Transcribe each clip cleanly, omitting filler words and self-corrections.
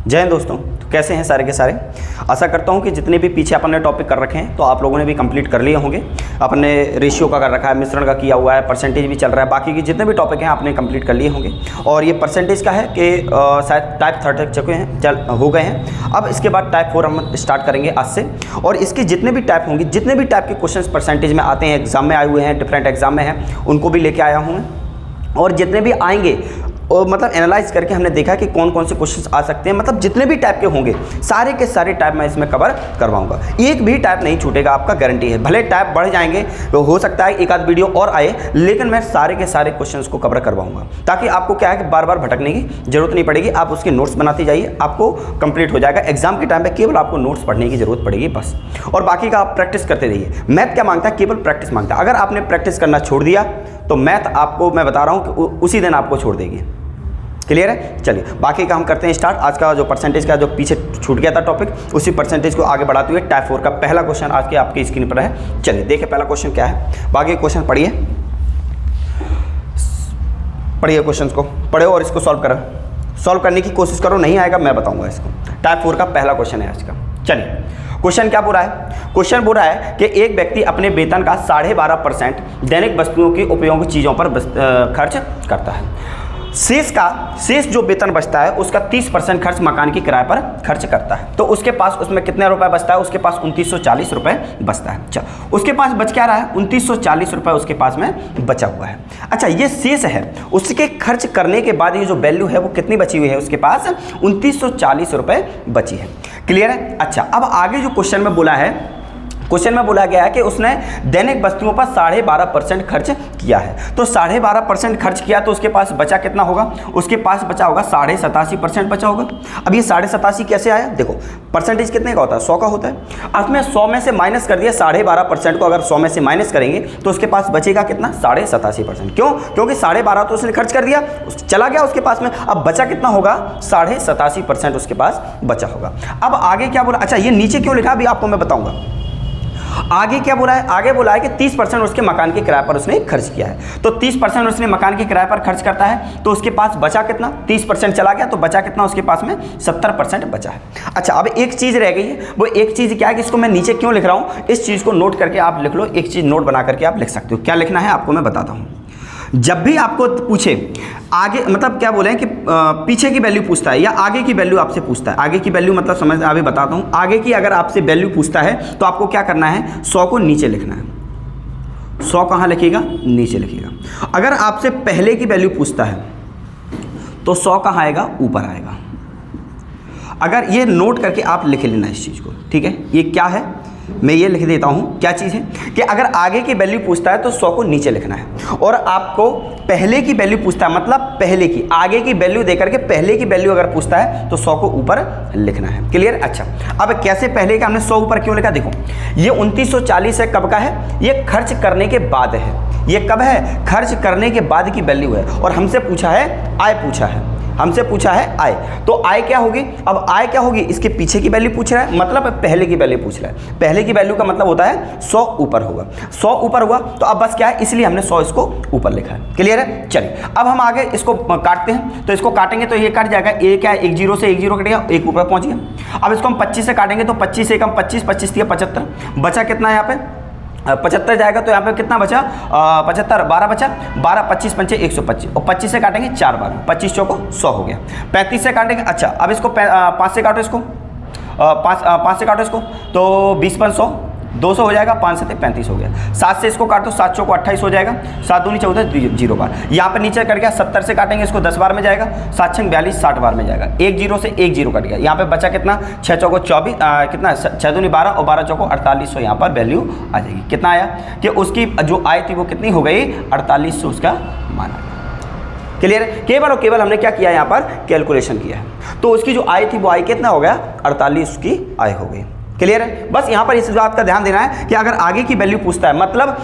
जय हिंद दोस्तों, तो कैसे हैं सारे के सारे। आशा करता हूं कि जितने भी पीछे अपन ने टॉपिक कर रखे हैं तो आप लोगों ने भी कंप्लीट कर लिए होंगे। अपने रेशियो का कर रखा है, मिश्रण का किया हुआ है, परसेंटेज भी चल रहा है, बाकी के जितने भी टॉपिक हैं आपने कंप्लीट कर लिए होंगे। और ये परसेंटेज का है कि शायद टाइप 3 तक चुके हैं, हो गए हैं। अब इसके बाद टाइप 4 हम स्टार्ट करेंगे आज से। और इसके जितने भी टाइप होंगे, जितने भी टाइप के क्वेश्चन परसेंटेज में आते हैं, एग्जाम में आए हुए हैं, डिफरेंट एग्जाम में हैं, उनको भी लेके आया हूँ। और जितने भी आएंगे और मतलब एनालाइज करके हमने देखा कि कौन कौन से क्वेश्चंस आ सकते हैं, मतलब जितने भी टाइप के होंगे सारे के सारे टाइप मैं इसमें कवर करवाऊंगा। एक भी टाइप नहीं छूटेगा, आपका गारंटी है। भले टाइप बढ़ जाएंगे तो हो सकता है एक आध वीडियो और आए, लेकिन मैं सारे के सारे क्वेश्चंस को कवर करवाऊंगा, ताकि आपको क्या है कि बार बार भटकने की जरूरत नहीं पड़ेगी। आप उसके नोट्स बनाते जाइए, आपको कंप्लीट हो जाएगा। एग्जाम के टाइम पर केवल आपको नोट्स पढ़ने की जरूरत पड़ेगी बस, और बाकी का आप प्रैक्टिस करते रहिए। मैथ क्या मांगता है? केवल प्रैक्टिस मांगता है। अगर आपने प्रैक्टिस करना छोड़ दिया तो मैथ आपको मैं बता रहा हूँ कि उसी दिन आपको छोड़ देगी। क्लियर है? चलिए बाकी का हम करते हैं स्टार्ट। आज का जो परसेंटेज का जो पीछे छूट गया था टॉपिक, उसी परसेंटेज को आगे बढ़ाते हुए टाइप 4 का पहला क्वेश्चन आज के आपकी स्क्रीन पर है। चलिए देखिए पहला क्वेश्चन क्या है। बाकी क्वेश्चन पढ़िए, क्वेश्चन को पढ़ो और इसको सॉल्व करने की कोशिश करो। नहीं आएगा मैं बताऊंगा इसको। टाइप 4 का पहला क्वेश्चन है आज का। चलिए क्वेश्चन क्या बोल रहा है? क्वेश्चन बोल रहा है कि एक व्यक्ति अपने वेतन का 12.5% दैनिक वस्तुओं की उपयोग चीज़ों पर खर्च करता है। शेष जो वेतन बचता है उसका 30% खर्च मकान की किराए पर खर्च करता है। तो उसके पास उसमें कितने रुपए बचता है? उसके पास 2940 रुपए बचता है। चलो उसके पास बच क्या रहा है? 2940 रुपए उसके पास में बचा हुआ है। अच्छा ये शेष है, उसके खर्च करने के बाद ये जो वैल्यू है वो कितनी बची हुई है? उसके पास 2940 रुपए बची है। क्लियर है? अच्छा अब आगे जो क्वेश्चन में बोला है, क्वेश्चन में बोला गया है कि उसने दैनिक वस्तुओं पर 12.5% खर्च किया है। तो 12.5% खर्च किया तो उसके पास बचा कितना होगा? उसके पास बचा होगा 87.5% बचा होगा। अब ये 87.5 कैसे आया? देखो परसेंटेज कितने का होता है? 100 का होता है। अब मैं 100 में से माइनस कर दिया 12.5% को, अगर 100 में से माइनस करेंगे तो उसके पास बचेगा कितना? 87.5%। क्यों? क्योंकि 12.5 तो उसने खर्च कर दिया, चला गया उसके पास में। अब बचा कितना होगा? 87.5% उसके पास बचा होगा। अब आगे क्या बोला? अच्छा ये नीचे क्यों लिखा अभी आपको मैं बताऊंगा। आगे क्या बोला है? आगे बोला है कि 30% उसके मकान के किराए पर उसने खर्च किया है। तो 30% उसने मकान के किराए पर खर्च करता है तो उसके पास बचा कितना? 30% चला गया तो बचा कितना? उसके पास में 70% बचा है। अच्छा अब एक चीज़ रह गई है, वो एक चीज़ क्या है कि इसको मैं नीचे क्यों लिख रहा हूँ, इस चीज़ को नोट करके आप लिख लो। एक चीज़ नोट बना करके आप लिख सकते हो। क्या लिखना है आपको मैं बताता हूँ। जब भी आपको पूछे आगे, मतलब क्या बोले कि पीछे की वैल्यू पूछता है या आगे की वैल्यू आपसे पूछता है। आगे की वैल्यू मतलब समझ अभी बताता हूँ। आगे की अगर आपसे वैल्यू पूछता है तो आपको क्या करना है? 100 को नीचे लिखना है। 100 कहाँ लिखिएगा? नीचे लिखिएगा। अगर आपसे पहले की वैल्यू पूछता है तो 100 कहाँ आएगा? ऊपर आएगा। अगर ये नोट करके आप लिख लेना इस चीज़ को, ठीक है? ये क्या है मैं ये लिख देता हूँ। क्या चीज़ है कि अगर आगे की वैल्यू पूछता है तो 100 को नीचे लिखना है, और आपको पहले की वैल्यू पूछता है मतलब पहले की, आगे की वैल्यू देकर के पहले की वैल्यू अगर पूछता है तो 100 को ऊपर लिखना है। क्लियर? अच्छा अब कैसे पहले का हमने 100 ऊपर क्यों लिखा? देखो ये 2940 है, कब का है? ये खर्च करने के बाद है। ये कब है? खर्च करने के बाद की वैल्यू है। और हमसे पूछा है आय, पूछा है हमसे पूछा है आय, तो आय क्या होगी? अब आय क्या होगी? इसके पीछे की वैल्यू पूछ रहा है, मतलब पहले की वैल्यू पूछ रहा है। पहले की वैल्यू का मतलब होता है 100 ऊपर होगा। 100 ऊपर हुआ तो अब बस क्या है, इसलिए हमने 100 इसको ऊपर लिखा है। क्लियर है? चलिए अब हम आगे इसको काटते हैं। तो इसको काटेंगे तो ये काट जाएगा। ए क्या है? एक जीरो से एक जीरो कटेगा, एक ऊपर पहुंच गया। अब इसको हम 25 से काटेंगे तो 25 से एक हम 25, 25 दिया 75, बचा कितना है यहाँ पे? 75 जाएगा तो यहाँ पे कितना बचा? 75, 12 बचा। 12, 25 पंचे 125, और 25 से काटेंगे 4 बार, 25 चौको 100 हो गया। 35 से काटेंगे। अच्छा अब इसको 5 से काटो, इसको 5 से काटो इसको, तो 20 पंच 100, 200 हो जाएगा। 5 से 35 हो गया। 7 से इसको काटो, 7 चौको 28 हो जाएगा। 7 दूनी 14, 0 बार। यहाँ पर नीचे कट गया। 70 से काटेंगे इसको 10 बार में जाएगा। 7 छंग 42, 60 बार में जाएगा। एक जीरो से एक जीरो कट गया। यहाँ पे बचा कितना? 6 चौको 24, कितना? 6 दूनी 12 और 12 चौको 4800 यहाँ पर वैल्यू आ जाएगी। कितना आया कि उसकी जो आय थी वो कितनी हो गई? 4800 उसका मान आ गया। क्लियर है? केवल और केवल हमने क्या किया? यहाँ पर कैलकुलेशन किया है। तो उसकी जो आय थी वो आय कितना हो गया? 48 की आय हो गई। क्लियर है? बस यहाँ पर इस बात का ध्यान देना है कि अगर आगे की वैल्यू पूछता है, मतलब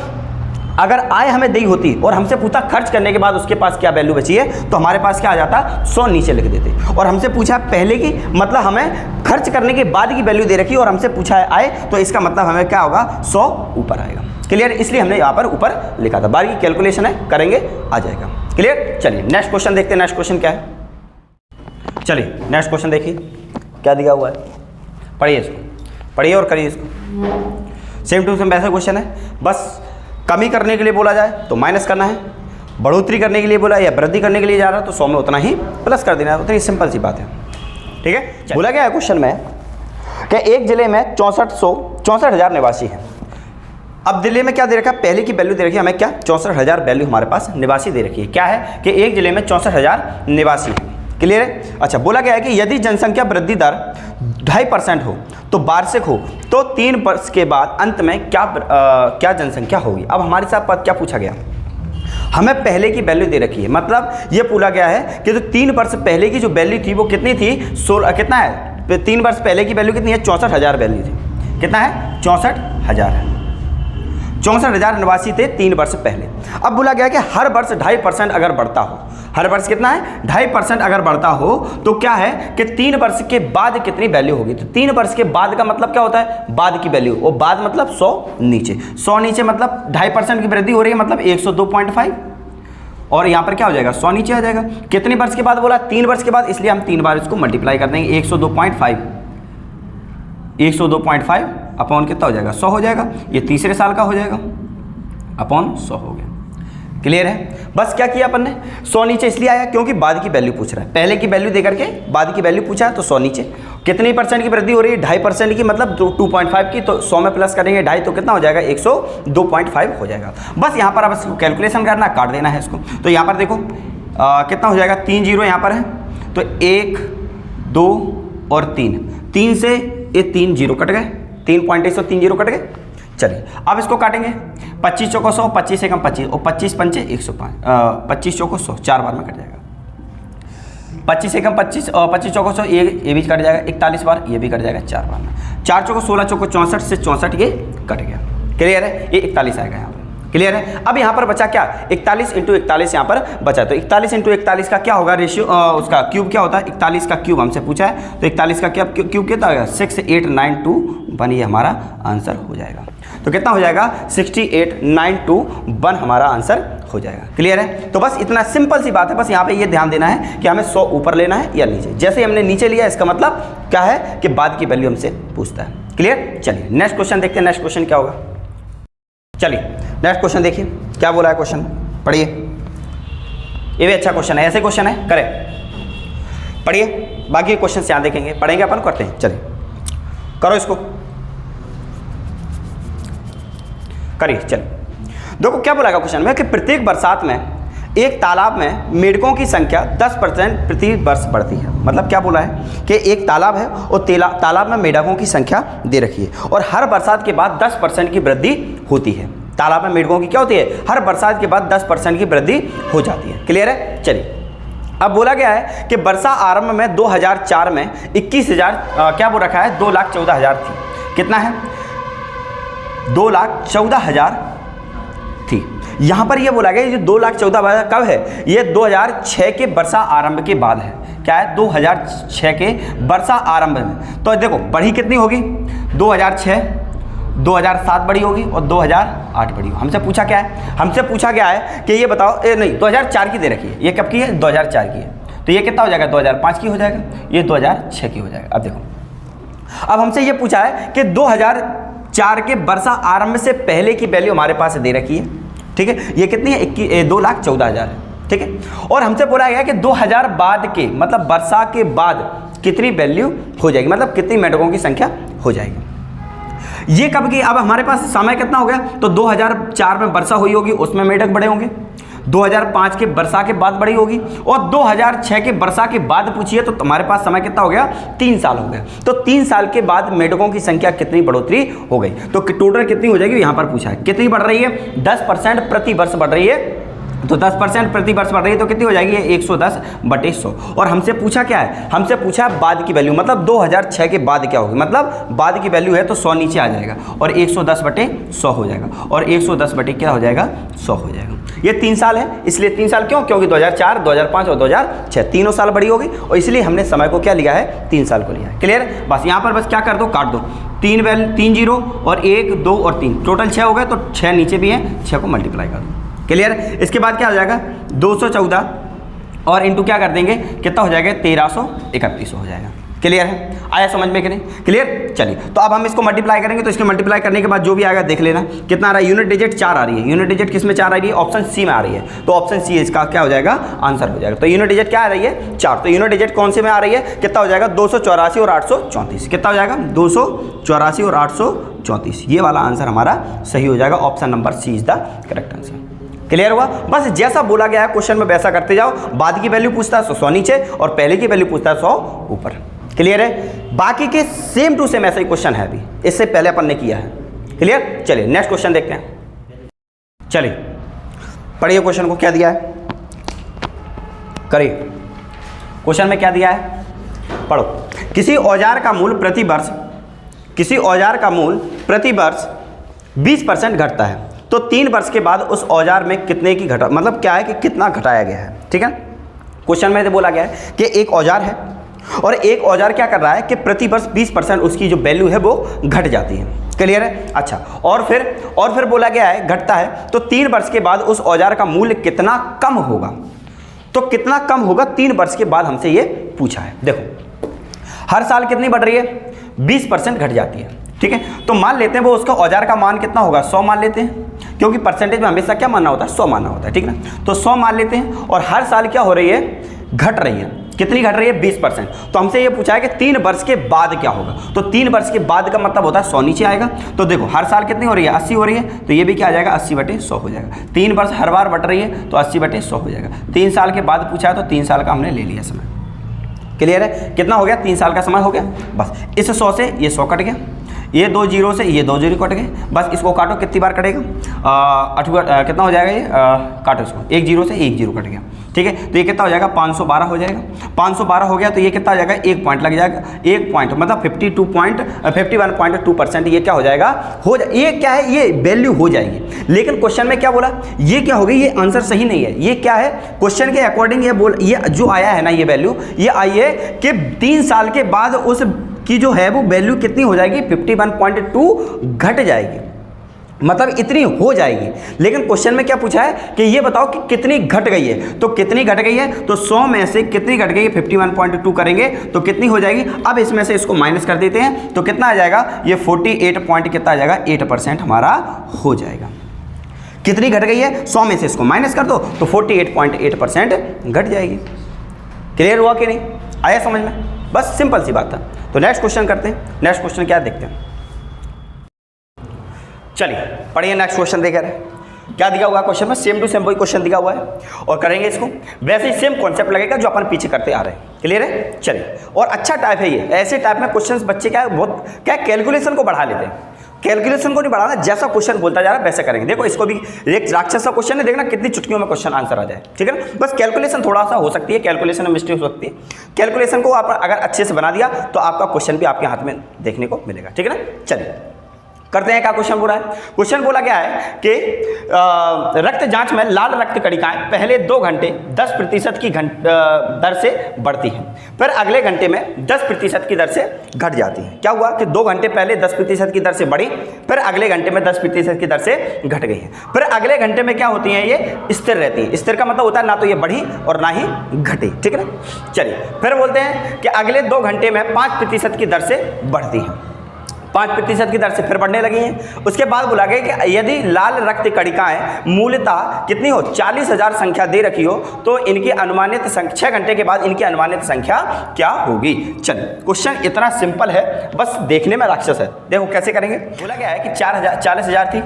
अगर आय हमें दी होती और हमसे पूछता खर्च करने के बाद उसके पास क्या वैल्यू बची है, तो हमारे पास क्या आ जाता? 100 नीचे लिख देते। और हमसे पूछा पहले की, मतलब हमें खर्च करने के बाद की वैल्यू दे रखी और हमसे पूछा है आय, तो इसका मतलब हमें क्या होगा? 100 ऊपर आएगा। क्लियर? इसलिए हमने यहाँ पर ऊपर लिखा था। बाकी कैलकुलेशन है, करेंगे आ जाएगा। क्लियर? चलिए नेक्स्ट क्वेश्चन देखते हैं। नेक्स्ट क्वेश्चन क्या है? चलिए नेक्स्ट क्वेश्चन देखिए। क्या दिया हुआ है, पढ़िए इसको, पढ़िए और करिए इसको। सेम टू सेम वैसा क्वेश्चन है, बस कमी करने के लिए बोला जाए तो माइनस करना है, बढ़ोतरी करने के लिए बोला या वृद्धि करने के लिए जा रहा है तो 100 में उतना ही प्लस कर देना है। उतनी सिंपल सी बात है, ठीक है। बोला गया है क्वेश्चन में कि एक जिले में 64,000 निवासी हैं। अब दिल्ली में क्या दे रखा है, पहले की वैल्यू दे रखी है हमें, क्या 64,000 वैल्यू हमारे पास निवासी दे रखी है। क्या है कि एक जिले में 64,000 निवासी है। क्लियर है। अच्छा, बोला गया है कि यदि जनसंख्या वृद्धि दर 2.5% हो तो वार्षिक हो तो 3 वर्ष के बाद अंत में क्या जनसंख्या होगी। अब हमारे साथ क्या पूछा गया, हमें पहले की वैल्यू दे रखी है, मतलब ये पूछा गया है कि जो 3 वर्ष पहले की जो वैल्यू थी वो कितनी थी, 16 कितना है, 3 वर्ष पहले की वैल्यू कितनी है, 64,000 वैल्यू थी। कितना है, 64,000 है। 64,000 निवासी थे 3 वर्ष पहले। अब बोला गया कि हर वर्ष 2.5% अगर बढ़ता हो, हर वर्ष कितना है, 2.5% अगर बढ़ता हो तो क्या है कि 3 वर्ष के बाद कितनी वैल्यू होगी। तो 3 वर्ष के बाद का मतलब क्या होता है, बाद की वैल्यू, और बाद मतलब 100 नीचे, 100 नीचे मतलब 2.5% की वृद्धि हो रही है, मतलब 102.5, और यहाँ पर क्या हो जाएगा, 100 नीचे आ जाएगा। कितने वर्ष के बाद बोला, 3 वर्ष के बाद, इसलिए हम 3 बार इसको मल्टीप्लाई कर देंगे। 102.5 अपॉन कितना हो जाएगा, 100 हो जाएगा। ये तीसरे साल का हो जाएगा, अपॉन 100 हो गया। क्लियर है। बस क्या किया अपन ने, 100 नीचे इसलिए आया क्योंकि बाद की वैल्यू पूछ रहा है, पहले की वैल्यू देकर के बाद की वैल्यू पूछा है तो 100 नीचे। कितनी % की वृद्धि हो रही है, 2.5% की, मतलब 2.5 की, तो 100 में प्लस करेंगे 2.5 तो कितना हो जाएगा, 102.5 हो जाएगा। बस यहाँ पर अब इसको कैलकुलेशन करना, काट देना है इसको। तो यहाँ पर देखो कितना हो जाएगा, 3 जीरो यहाँ पर है, तो 1 2 और 3 से ये 3 जीरो कट गए, 3.103 जीरो कट गए। चलिए अब इसको काटेंगे, 25 चौको 100, 25 से कम 25, और 25 पंचे 105, 25 चौको 100, 4 बार में कट जाएगा। 25 से कम 25 और 25 चौको 100, ये भी कट जाएगा, 41 बार, ये भी कट जाएगा 4 बार में। 4 चौको 16, चौको 64 से 64 ये कट गया। क्लियर है, ये 41 आएगा यहाँ पर। क्लियर है। अब यहाँ पर बचा क्या, 41 × 41 यहाँ पर बचा, तो 41 × 41 का क्या होगा रेशियो, उसका क्यूब क्या होता है, 41 का क्यूब हमसे पूछा है, तो 41 का क्यूब कितना होगा, 68921, ये हमारा आंसर हो जाएगा। तो कितना हो जाएगा, 68921 हमारा आंसर हो जाएगा। क्लियर है। तो बस इतना सिंपल सी बात है, बस यहाँ पे ये ध्यान देना है कि हमें 100 ऊपर लेना है या नीचे। जैसे हमने नीचे लिया इसका मतलब क्या है कि बाद की वैल्यू हमसे पूछता है। क्लियर। चलिए नेक्स्ट क्वेश्चन देखते हैं, नेक्स्ट क्वेश्चन क्या होगा। चलिए नेक्स्ट क्वेश्चन देखिए क्या बोला है क्वेश्चन, पढ़िए। ये भी अच्छा क्वेश्चन है, ऐसे क्वेश्चन है, करें पढ़िए, बाकी क्वेश्चन यहाँ देखेंगे, पढ़ेंगे अपन, करते हैं। चलिए करो इसको, करिए। चलिए देखो क्या बोला क्वेश्चन में कि प्रत्येक बरसात में एक तालाब में मेढकों की संख्या 10% प्रति वर्ष बढ़ती है। मतलब क्या बोला है कि एक तालाब है और तालाब में मेढकों की संख्या दे रखी है और हर बरसात के बाद 10% की वृद्धि होती है। तालाब में मेढकों की क्या होती है, हर बरसात के बाद 10% की वृद्धि हो जाती है। क्लियर है। चलिए अब बोला गया है कि वर्षा आरंभ में 2004 में 21,000 क्या बोल रखा है, 2,14,000 थी। कितना है, 2,14,000 थी। यहाँ पर ये बोला गया ये 2,14,000 कब है, ये 2006 के वर्षा आरंभ के बाद है। क्या है, 2006 के वर्षा आरंभ में। तो देखो बढ़ी कितनी होगी, 2006, 2007 बड़ी होगी और 2008 बड़ी होगी। हमसे पूछा क्या है, हमसे पूछा गया है कि ये बताओ, नहीं 2004 की दे रखी है, ये कब की है, 2004 की है। तो ये कितना हो जाएगा, 2005 की हो जाएगा, ये 2006 की हो जाएगा। अब देखो अब हमसे ये पूछा है कि 2004 के वर्षा आरंभ से पहले की वैल्यू हमारे पास दे रखी है। ठीक है, ये कितनी है, 2,14,000 है। ठीक है, और हमसे बोला गया कि 2000 बाद के, मतलब वर्षा के बाद कितनी वैल्यू हो जाएगी, मतलब कितनी मेढकों की संख्या हो जाएगी। ये कब की, अब हमारे पास समय कितना हो गया, तो 2004 में वर्षा हुई होगी, उसमें मेढक बड़े होंगे। 2005 के वर्षा के बाद बड़ी होगी और 2006 के वर्षा के बाद पूछिए तो तुम्हारे पास समय कितना हो गया, 3 साल हो गया। तो 3 साल के बाद मेढकों की संख्या कितनी बढ़ोतरी हो गई, तो टोटल कितनी हो जाएगी, यहाँ पर पूछा है कितनी बढ़ रही है, 10% प्रति वर्ष बढ़ रही है। तो 10% प्रति वर्ष बढ़ रही है तो कितनी हो जाएगी, 110/100। और हमसे पूछा क्या है, हमसे पूछा बाद की वैल्यू, मतलब 2006 के बाद क्या होगी, मतलब बाद की वैल्यू है तो 100 नीचे आ जाएगा और 110/100 हो जाएगा और 110 क्या हो जाएगा, 100 हो जाएगा। ये 3 साल है, इसलिए 3 साल क्यों, क्योंकि 2004, 2005 और 2006 तीनों साल बड़ी होगी और इसलिए हमने समय को क्या लिया है, 3 साल को लिया है। क्लियर, बस यहाँ पर बस क्या कर दो, काट दो, 3 जीरो और 1 2 और 3 टोटल 6 हो गए, तो 6 नीचे भी है, 6 को मल्टीप्लाई कर दो। क्लियर, इसके बाद क्या हो जाएगा, 214 और इंटू क्या कर देंगे, कितना हो जाएगा, 1331 हो जाएगा। क्लियर है? आया समझ में कि नहीं? क्लियर? चलिए, तो अब हम इसको मल्टीप्लाई करेंगे, तो इसके मल्टीप्लाई करने के बाद जो भी आएगा देख लेना कितना आ रहा है। यूनिट डिजिट 4 आ रही है। यूनिट डिजिट किस में 4 आ रही है? ऑप्शन सी में आ रही है। तो ऑप्शन सी इसका क्या हो जाएगा? आंसर हो जाएगा। तो यूनिट डिजिट क्या आ रही है? 4। तो यूनिट डिजिट कौन से में आ रही है? कितना हो जाएगा? 284 और 834। कितना हो जाएगा? 284 और 834। ये वाला आंसर हमारा सही हो जाएगा। Option number C is the correct answer. Clear हुआ? बस जैसा बोला गया है क्वेश्चन में वैसा करते जाओ। बाद की वैल्यू पूछता है 100 नीचे और पहले की वैल्यू पूछता है 100 ऊपर। क्लियर है? बाकी के सेम टू सेम ऐसा ही क्वेश्चन है अभी, इससे पहले अपन ने किया है। क्लियर? चलिए नेक्स्ट क्वेश्चन देखते हैं। चलिए पढ़िए क्वेश्चन को, क्या दिया है करिए। क्वेश्चन में क्या दिया है पढ़ो। किसी औजार का मूल्य प्रति वर्ष 20% घटता है, तो 3 वर्ष के बाद उस औजार में कितने की घटा, मतलब क्या है कि कितना घटाया गया है। ठीक है, क्वेश्चन में तो बोला गया है कि एक औजार है और एक औजार क्या कर रहा है कि प्रति वर्ष 20% उसकी जो वैल्यू है वो घट जाती है। क्लियर है? अच्छा, और फिर बोला गया है घटता है, तो 3 वर्ष के बाद उस औजार का मूल्य कितना कम होगा। तो कितना कम होगा 3 वर्ष के बाद हमसे ये पूछा है। देखो हर साल कितनी बढ़ रही है? 20% घट जाती है। ठीक है, तो मान लेते हैं वो उसका औजार का मान कितना होगा? 100 मान लेते हैं, क्योंकि परसेंटेज में हमेशा क्या मानना होता है? 100 मानना होता है। ठीक ना, तो 100 मान लेते हैं और हर साल क्या हो रही है? घट रही है। कितनी घट रही है? 20%। तो हमसे ये पूछा है कि 3 वर्ष के बाद क्या होगा। तो 3 वर्ष के बाद का मतलब होता है 100 नीचे आएगा। तो देखो हर साल कितनी हो रही है? 80 हो रही है, तो ये भी क्या आ जाएगा? 80/100 हो जाएगा। 3 वर्ष हर बार बढ़ रही है, तो 80/100 हो जाएगा। 3 साल के बाद पूछा है, तो 3 साल का हमने ले लिया समय। क्लियर है? कितना हो गया? 3 साल का समय हो गया। बस इस 100 से ये 100 कट गया, ये 2 जीरो से ये 2 जीरो कट गए। बस इसको काटो, कितनी बार कटेगा? कितना हो जाएगा ये? काटो इसको, 1 जीरो से 1 जीरो कट गया। ठीक है, तो ये कितना हो जाएगा? 512 हो जाएगा। 512 हो गया, तो ये कितना हो जाएगा? 1 पॉइंट लग जाएगा। 1 पॉइंट मतलब 51.2% ये क्या हो जाएगा? ये क्या है? ये वैल्यू हो जाएगी। लेकिन क्वेश्चन में क्या बोला? ये क्या हो गई? ये आंसर सही नहीं है। ये क्या है? क्वेश्चन के अकॉर्डिंग ये जो आया है ना, ये वैल्यू ये आई है कि 3 साल के बाद उस की जो है वो वैल्यू कितनी हो जाएगी? 51.2 घट जाएगी, मतलब इतनी हो जाएगी। लेकिन क्वेश्चन में क्या पूछा है कि ये बताओ कि कितनी घट गई है। तो कितनी घट गई है? तो 100 में से कितनी घट गई है? 51.2 करेंगे तो कितनी हो जाएगी? अब इसमें से इसको माइनस कर देते हैं, तो कितना आ जाएगा? ये 48 कितना आ जाएगा? 8% हमारा हो जाएगा। कितनी घट गई है? 100 में से इसको माइनस कर दो, तो 48.8% घट जाएगी। क्लियर हुआ कि नहीं? आया समझ में? बस सिंपल सी बात था। तो नेक्स्ट क्वेश्चन करते हैं। नेक्स्ट क्वेश्चन क्या देखते हैं? चलिए पढ़िए नेक्स्ट क्वेश्चन देख रहे हैं। क्या दिया हुआ है क्वेश्चन में? सेम टू सेम वही क्वेश्चन दिया हुआ है और करेंगे इसको। वैसे ही सेम कॉन्सेप्ट लगेगा जो अपन पीछे करते आ रहे हैं। क्लियर है? चलिए, और अच्छा टाइप है ये। ऐसे टाइप में क्वेश्चंस बच्चे क्या है, बहुत क्या कैलकुलेशन को बढ़ा लेते हैं। कैलकुलेशन को नहीं बढ़ाना, जैसा क्वेश्चन बोलता जा रहा है वैसे करेंगे। देखो इसको भी एक राक्षस का क्वेश्चन है, देखना कितनी चुटकियों में क्वेश्चन आंसर आ जाए। ठीक है ना, बस कैलकुलेशन थोड़ा सा हो सकती है, कैलकुलेशन में मिस्टेक हो सकती है। कैलकुलेशन को आप अगर अच्छे से बना दिया तो आपका क्वेश्चन भी आपके हाथ में देखने को मिलेगा। ठीक है ना, चलिए करते हैं। क्या क्वेश्चन बोला है? क्वेश्चन बोला गया है कि रक्त जांच में लाल रक्त कणिकाएं पहले 2 घंटे 10% की दर से बढ़ती हैं, फिर अगले घंटे में 10% की दर से घट जाती हैं। क्या हुआ कि 2 घंटे पहले 10% की दर से बढ़ी, फिर अगले घंटे में 10% की दर से घट गई है, फिर अगले घंटे में क्या होती हैं? ये स्थिर रहती है। स्थिर का मतलब होता है ना तो ये बढ़ी और ना ही घटी। ठीक है ना, चलिए फिर बोलते हैं कि अगले 2 घंटे में 5% की दर से बढ़ती हैं, 5% की दर से फिर बढ़ने लगी हैं। उसके बाद बोला गया कि यदि लाल रक्त कणिकाएं मूलतः कितनी हो? 40,000 संख्या दे रखी हो, तो इनकी अनुमानित संख्या 6 घंटे के बाद इनकी अनुमानित संख्या क्या होगी? चलिए क्वेश्चन इतना सिंपल है, बस देखने में राक्षस है। देखो कैसे करेंगे। बोला गया है कि 40,000 थी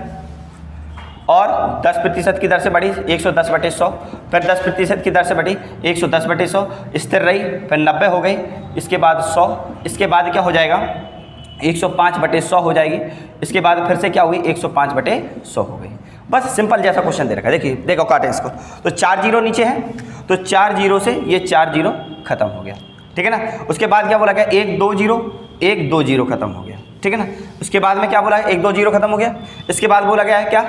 और 10% की दर से बढ़ी 110/100, फिर 10% की दर से बढ़ी 110/100, स्थिर रही, फिर 90 हो गई, इसके बाद 100, इसके बाद क्या हो जाएगा? 105/100 हो जाएगी, इसके बाद फिर से क्या हुई? 105/100 हो गई। बस सिंपल जैसा क्वेश्चन दे रखा है। देखिए, देखो काटें इसको, तो 4 जीरो नीचे है, तो 4 जीरो से ये 4 जीरो खत्म हो गया। ठीक है ना, उसके बाद क्या बोला गया? 1 2 जीरो, 1 2 जीरो खत्म हो गया। ठीक है ना, उसके बाद में क्या बोला है? 1 2 जीरो खत्म हो गया। इसके बाद बोला गया है क्या?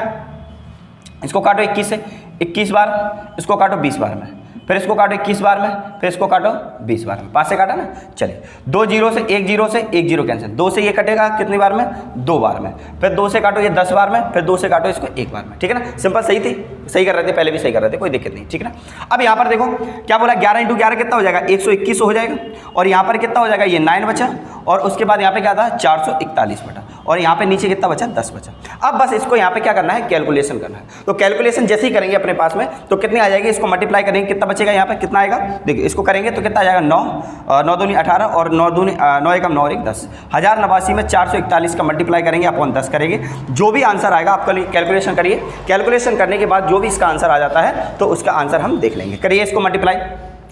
इसको काटो 21 से 21 बार, इसको काटो 20 बार में, फिर इसको काटो 21 बार में, फिर इसको काटो 20 बार में। 5 से काटा ना। चलिए 2 जीरो से 1 जीरो से 1 जीरो कैंसिल, 2 से ये कटेगा कितनी बार में? 2 बार में, फिर 2 से काटो ये 10 बार में, फिर 2 से काटो इसको 1 बार में। ठीक है ना, सिंपल सही थी, सही कर रहे थे, पहले भी सही कर रहे थे, कोई दिक्कत नहीं, ठीक है ना। अब यहाँ पर देखो क्या बोला, 11 × 11 कितना हो जाएगा, 121 हो जाएगा, और यहाँ पर कितना हो जाएगा, ये 9 बचा, और उसके बाद यहाँ पे क्या था 441 बटा, और यहाँ पे नीचे कितना बचा, 10 बचा। अब बस इसको यहाँ पे क्या करना है, कैलकुलेशन करना है। तो कैलकुलेशन जैसे ही करेंगे अपने पास में तो कितनी आ जाएगी, इसको मल्टीप्लाई करेंगे, कितना बचेगा यहाँ पे, कितना आएगा, देखिए इसको करेंगे तो कितना आ जाएगा, 9 दूनी 18 और 9 दूनी 9 एकम 9 और 1 10, 1089 में 441 का मल्टीप्लाई करेंगे अपॉन 10 करेंगे, जो भी आंसर आएगा आपका कैलकुलेशन करिए। कैलकुलेशन करने के बाद जो भी इसका आंसर आ जाता है तो उसका आंसर हम देख लेंगे। करिए इसको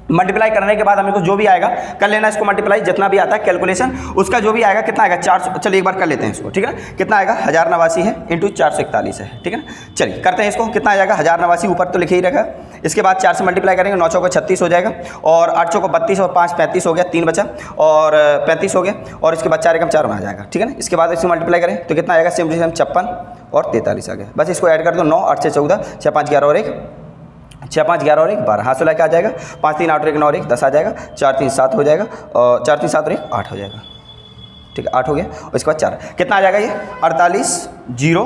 मल्टीप्लाई करने के बाद हमें को जो भी आएगा कर लेना इसको मल्टीप्लाई, जितना भी आता है कैलकुलेशन उसका जो भी आएगा कितना आएगा 400, चलिए एक बार कर लेते हैं इसको, ठीक है ना। कितना आएगा 1089 है इंटू 441 है, ठीक है ना। चलिए करते हैं इसको, कितना आ जाएगा 1089 ऊपर तो लिखे ही रखा, इसके बाद 4 से मल्टीप्लाई करेंगे, 9 चौको 36 हो जाएगा, और 8 चौको 32 और 5 35 हो गया, 3 बचा और 35 हो गया, और इसके बाद 4 एकम 4 में आ जाएगा, ठीक है ना। इसके बाद इसको मल्टीप्लाई करें तो कितना आएगा, सेम 56 और 43 आ गया। बस इसको ऐड कर दो, 9 8 से 14, 6 5 11 और 1, 6 5 11 और 1 12, हाथ से लाके आ जाएगा, 5 3 8 और 1 9 और 1 10 आ जाएगा, 4 3 7 हो जाएगा, और 4 3 7 और 1 8 हो जाएगा, ठीक है 8 हो गया, और इसके बाद 4 कितना आ जाएगा, ये 48 0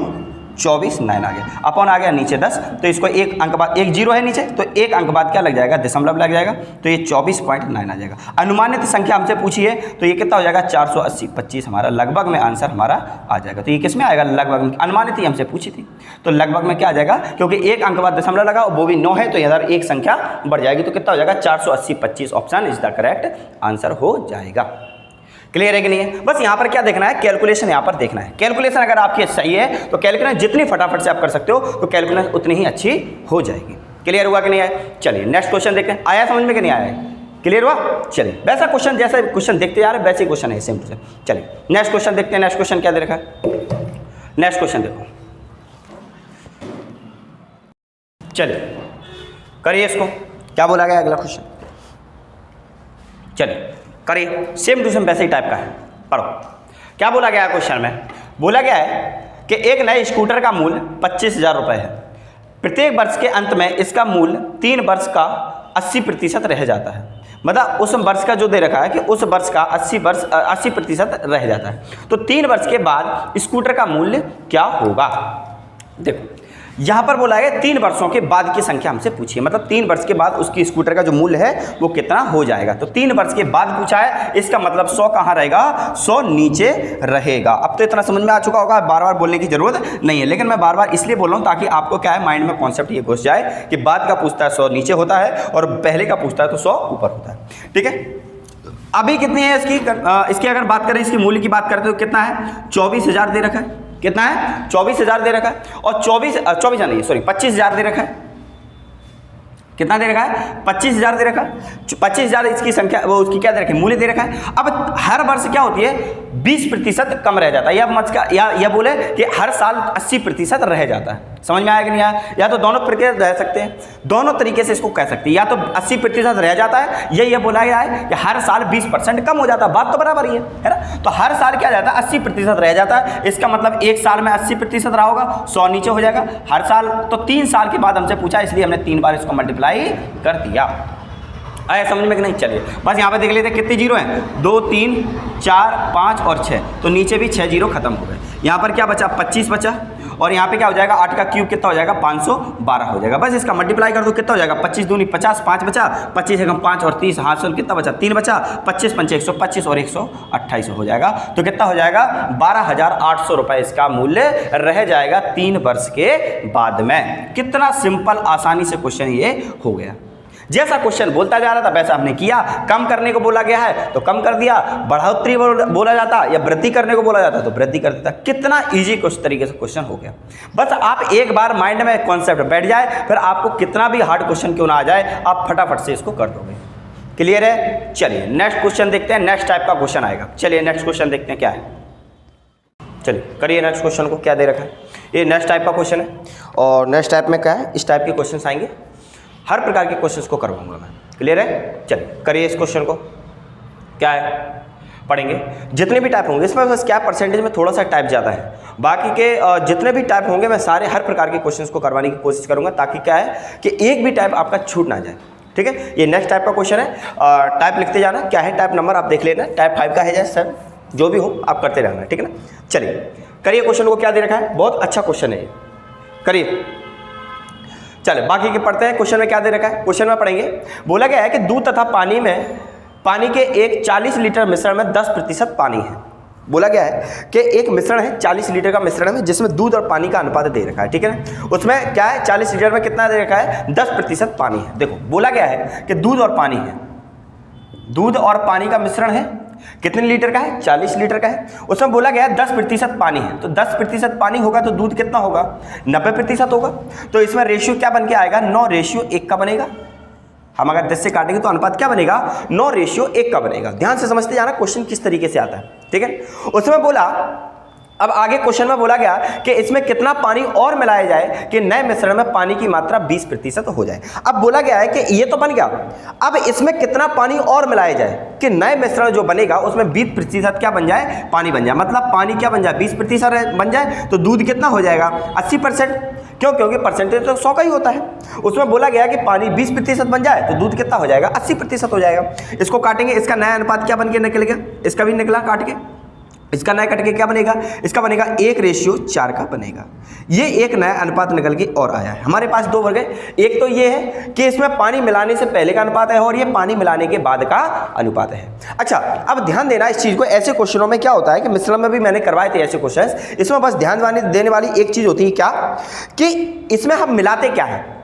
24 9 आ गया, अपॉन आ गया नीचे 10, तो इसको एक अंक बाद, एक जीरो है नीचे तो एक अंक बाद क्या लग जाएगा, दशमलव लग जाएगा, तो ये 24.9 आ जाएगा। अनुमानित संख्या हमसे पूछी है तो ये कितना हो जाएगा 480, 25 हमारा लगभग में आंसर हमारा आ जाएगा। तो ये किस में आएगा, लगभग में, अनुमानित ही हमसे पूछी थी तो लगभग में क्या आ जाएगा, क्योंकि एक अंक बाद दशमलव लगा और वो भी 9 है तो इधर एक संख्या बढ़ जाएगी, तो कितना हो जाएगा 480, 25 option is the correct answer हो जाएगा। क्लियर है कि नहीं है। बस यहाँ पर क्या देखना है, कैलकुलेशन यहाँ पर देखना है। कैलकुलेशन अगर आपकी सही है तो कैलकुलेशन जितनी फटाफट से आप कर सकते हो तो कैलकुलेशन उतनी ही अच्छी हो जाएगी। क्लियर हुआ कि नहीं आया। चलिए नेक्स्ट क्वेश्चन देखते हैं, आया समझ में कि नहीं आया है, क्लियर हुआ। चलिए वैसा क्वेश्चन जैसा क्वेश्चन देखते जा रहे वैसे क्वेश्चन है, सेम टू सेम। चलिए नेक्स्ट क्वेश्चन देखते हैं, नेक्स्ट क्वेश्चन क्या दे रखा है, नेक्स्ट क्वेश्चन देखो। चलिए करिए इसको, क्या बोला गया अगला क्वेश्चन, चलिए करिए, सेम टू सेम वैसे ही टाइप का है, पढ़ो क्या बोला गया है क्वेश्चन में। बोला गया है कि एक नए स्कूटर का मूल्य 25,000 रुपये है, प्रत्येक वर्ष के अंत में इसका मूल्य 3 वर्ष का 80% रह जाता है। मतलब उस वर्ष का जो दे रखा है कि उस वर्ष का 80% रह जाता है, तो 3 वर्ष के बाद स्कूटर का मूल्य क्या होगा। देखो यहाँ पर बोला है 3 वर्षों के बाद की संख्या हमसे पूछी है, मतलब 3 वर्ष के बाद उसकी स्कूटर का जो मूल्य है वो कितना हो जाएगा। तो 3 वर्ष के बाद पूछा है, इसका मतलब 100 कहाँ रहेगा, 100 नीचे रहेगा। अब तो इतना समझ में आ चुका होगा, बार बार बोलने की जरूरत नहीं है, लेकिन मैं बार बार इसलिए बोल रहा हूँ ताकि आपको क्या है माइंड में कॉन्सेप्ट ये घुस जाए कि बाद का पूछता है 100 नीचे होता है और पहले का पूछता है तो 100 ऊपर होता है। ठीक है, अभी कितनी है इसकी अगर बात करें, इसकी मूल्य की बात करते हो कितना है, 24,000 दे रखा है। कितना है, 24,000 दे रखा है, और 25,000 दे रखा है। कितना दे रखा है, 25,000 दे रखा है। 25,000 इसकी संख्या, वो उसकी क्या दे रखी है, मूल्य दे रखा है। अब हर वर्ष क्या होती है, 20% कम रह जाता है, या बोले कि हर साल 80% रह जाता है। समझ में आया कि नहीं आया। या तो दोनों तरीके रह सकते हैं, दोनों तरीके से इसको कह सकते हैं, या तो 80% रह जाता है, ये बोला गया है कि हर साल 20% कम हो जाता है। बात तो बराबर ही है ना। तो हर साल क्या जाता है, 80% रह जाता है। इसका मतलब एक साल में 80% रहा होगा, 100 नीचे हो जाएगा हर साल। तो 3 साल के बाद हमसे पूछा, इसलिए हमने 3 बार इसको मल्टीप्लाई कर दिया। आया समझ में कि नहीं। चलिए बस यहाँ पे देख लेते हैं कितने जीरो हैं, 2 3 4 5 और 6, तो नीचे भी 6 जीरो खत्म हो गए। यहाँ पर क्या बचा, 25 बचा, और यहाँ पे क्या हो जाएगा, 8 का क्यूब कितना हो जाएगा, 512 हो जाएगा। बस इसका मल्टीप्लाई कर दो, कितना हो जाएगा, 25 दूनी 50, 5 बचा, 25 एकम 5 और 30 हाथ से कितना बचा, 3 बचा, 25 पंचे 125 और 128 हो जाएगा। तो कितना हो जाएगा, 12,800 रुपये इसका मूल्य रह जाएगा 3 वर्ष के बाद में। कितना सिंपल आसानी से क्वेश्चन ये हो गया। जैसा क्वेश्चन बोलता जा रहा था वैसा हमने किया। कम करने को बोला गया है तो कम कर दिया, बढ़ोतरी बोला जाता या वृद्धि करने को बोला जाता तो वृद्धि कर देता। कितना इजी कुछ तरीके से क्वेश्चन हो गया। बस आप एक बार माइंड में कॉन्सेप्ट बैठ जाए, फिर आपको कितना भी हार्ड क्वेश्चन क्यों ना आ जाए, आप फटाफट से इसको कर दोगे। क्लियर है। चलिए नेक्स्ट क्वेश्चन देखते हैं, नेक्स्ट टाइप का क्वेश्चन आएगा। चलिए नेक्स्ट क्वेश्चन देखते हैं क्या है। चलिए करिए नेक्स्ट क्वेश्चन को, क्या दे रखा है, ये नेक्स्ट टाइप का क्वेश्चन है। और नेक्स्ट टाइप में क्या है, इस टाइप के क्वेश्चन आएंगे, हर प्रकार के क्वेश्चंस को करवाऊंगा मैं। क्लियर है। चलिए करिए इस क्वेश्चन को, क्या है पढ़ेंगे। जितने भी टाइप होंगे इसमें बस क्या परसेंटेज में थोड़ा सा टाइप ज़्यादा है, बाकी के जितने भी टाइप होंगे मैं सारे हर प्रकार के क्वेश्चंस को करवाने की कोशिश करूंगा, ताकि क्या है कि एक भी टाइप आपका छूट ना जाए। ठीक है, ये नेक्स्ट टाइप का क्वेश्चन है। टाइप लिखते जाना, क्या है टाइप नंबर आप देख लेना, टाइप 5 का है जैसे सर, जो भी हो आप करते रहना। ठीक है ना। चलिए करिए क्वेश्चन को, क्या दे रखा है, बहुत अच्छा क्वेश्चन है ये। करिए, चले बाकी के पढ़ते हैं। क्वेश्चन में क्या दे रखा है, क्वेश्चन में पढ़ेंगे। बोला गया है कि दूध तथा पानी के एक 40 लीटर मिश्रण में 10% पानी है। बोला गया है कि एक मिश्रण है, 40 लीटर का मिश्रण है जिसमें दूध और पानी का अनुपात दे रखा है, ठीक है ना। उसमें क्या है, 40 लीटर में कितना दे रखा है, 10% पानी है। देखो बोला गया है कि दूध और पानी है, दूध और पानी का मिश्रण है, कितने लीटर का है, 40 लीटर का है। उसमें बोला गया है 10% पानी है, तो 10% पानी होगा तो दूध कितना होगा, 90% होगा। तो इसमें रेशियो क्या बन के आएगा, 9:1 का बनेगा। हम अगर 10 से काटेंगे तो अनुपात क्या बनेगा, 9:1 का बनेगा। ध्यान से समझते जाना क्वेश्चन किस तरीके से आता है, ठीक है। उसमें बोला, अब आगे क्वेश्चन में बोला गया कि इसमें कितना पानी और मिलाया जाए कि नए मिश्रण में पानी की मात्रा 20% हो जाए। अब बोला गया है कि ये तो बन गया, अब इसमें कितना पानी और मिलाया जाए कि नए मिश्रण जो बनेगा उसमें 20% क्या बन जाए, पानी बन जाए। मतलब पानी क्या बन जाए, 20% बन जाए, तो दूध कितना हो जाएगा, 80%। क्यों, क्योंकि परसेंटेज तो 100 का ही होता है। उसमें बोला गया कि पानी 20% बन जाए तो दूध कितना हो जाएगा, 80% हो जाएगा। इसको काटेंगे, इसका नया अनुपात क्या बन के निकल गया, इसका भी निकला काट के, इसका नया कट के क्या बनेगा, इसका बनेगा 1:4 का बनेगा। ये एक नया अनुपात निकल के और आया है। हमारे पास दो वर्ग है, एक तो ये है कि इसमें पानी मिलाने से पहले का अनुपात है और ये पानी मिलाने के बाद का अनुपात है। अच्छा, अब ध्यान देना इस चीज को, ऐसे क्वेश्चनों में क्या होता है कि मिश्रण में भी मैंने करवाए थे ऐसे क्वेश्चन, इसमें बस ध्यान देने वाली एक चीज होती है क्या, कि इसमें हम मिलाते क्या है,